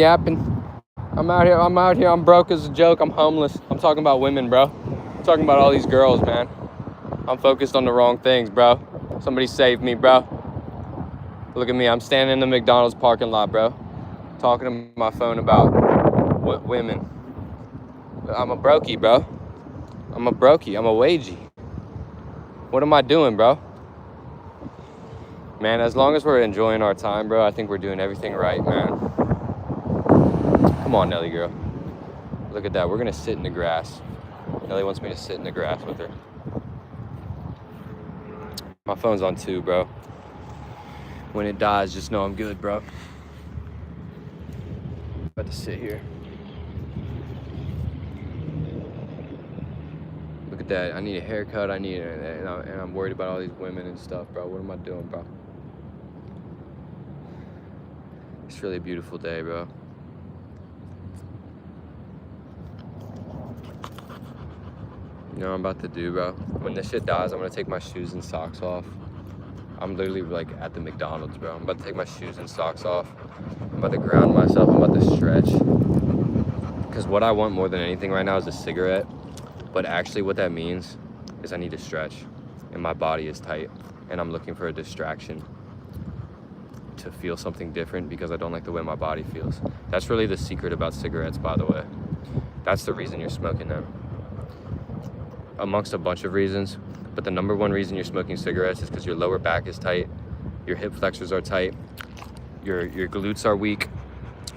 out here. I'm broke as a joke. I'm homeless. I'm talking about women, bro. I'm talking about all these girls, man. I'm focused on the wrong things, bro. Somebody save me, bro. Look at me. I'm standing in the McDonald's parking lot, bro. Talking to my phone about what women. I'm a brokey, bro. I'm a wagey. What am I doing, bro? Man, as long as we're enjoying our time, bro, I think we're doing everything right, man. Come on, Nelly girl. Look at that. We're gonna sit in the grass. Nelly wants me to sit in the grass with her. My phone's on 2, bro. When it dies, just know I'm good, bro. About to sit here. Look at that. I need a haircut. And I'm worried about all these women and stuff, bro. What am I doing, bro? It's really a beautiful day, bro. You know what I'm about to do, bro? When this shit dies, I'm gonna take my shoes and socks off. I'm literally like at the McDonald's, bro. I'm about to take my shoes and socks off. I'm about to ground myself. I'm about to stretch. Because what I want more than anything right now is a cigarette. But actually what that means is I need to stretch. And my body is tight. And I'm looking for a distraction to feel something different, because I don't like the way my body feels. That's really the secret about cigarettes, by the way. That's the reason you're smoking them. Amongst a bunch of reasons, but the number one reason you're smoking cigarettes is because your lower back is tight, your hip flexors are tight, your glutes are weak,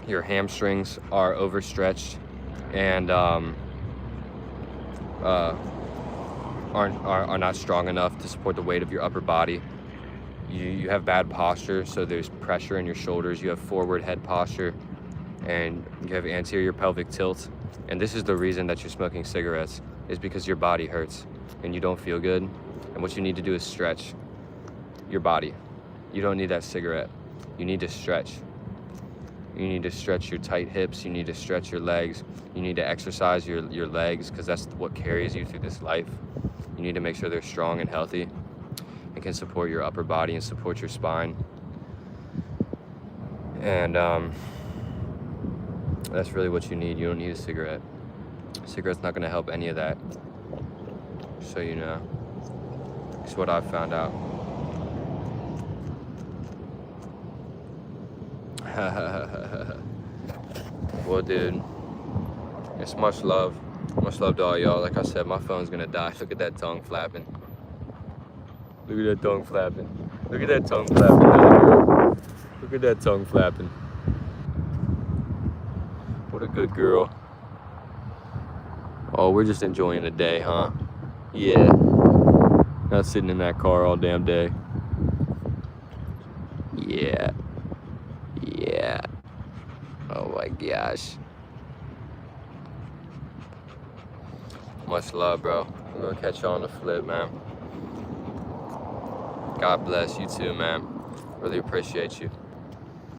your hamstrings are overstretched, and are not strong enough to support the weight of your upper body. You have bad posture, so there's pressure in your shoulders. You have forward head posture, and you have anterior pelvic tilt. And this is the reason that you're smoking cigarettes, is because your body hurts and you don't feel good. And what you need to do is stretch your body. You don't need that cigarette. You need to stretch. You need to stretch your tight hips. You need to stretch your legs. You need to exercise your legs, because that's what carries you through this life. You need to make sure they're strong and healthy and can support your upper body and support your spine. And that's really what you need. You don't need a cigarette. A cigarette's not gonna help any of that. So you know. It's what I've found out. Well, dude, it's much love. Much love to all y'all. Like I said, my phone's gonna die. Look at that tongue flapping. Look at that tongue flapping. Look at that tongue flapping. Look at that tongue flapping. What a good girl. Oh, we're just enjoying the day, huh? Yeah. Not sitting in that car all damn day. Yeah. Yeah. Oh my gosh. Much love, bro. I'm gonna catch you on the flip, man. God bless you too, man. Really appreciate you.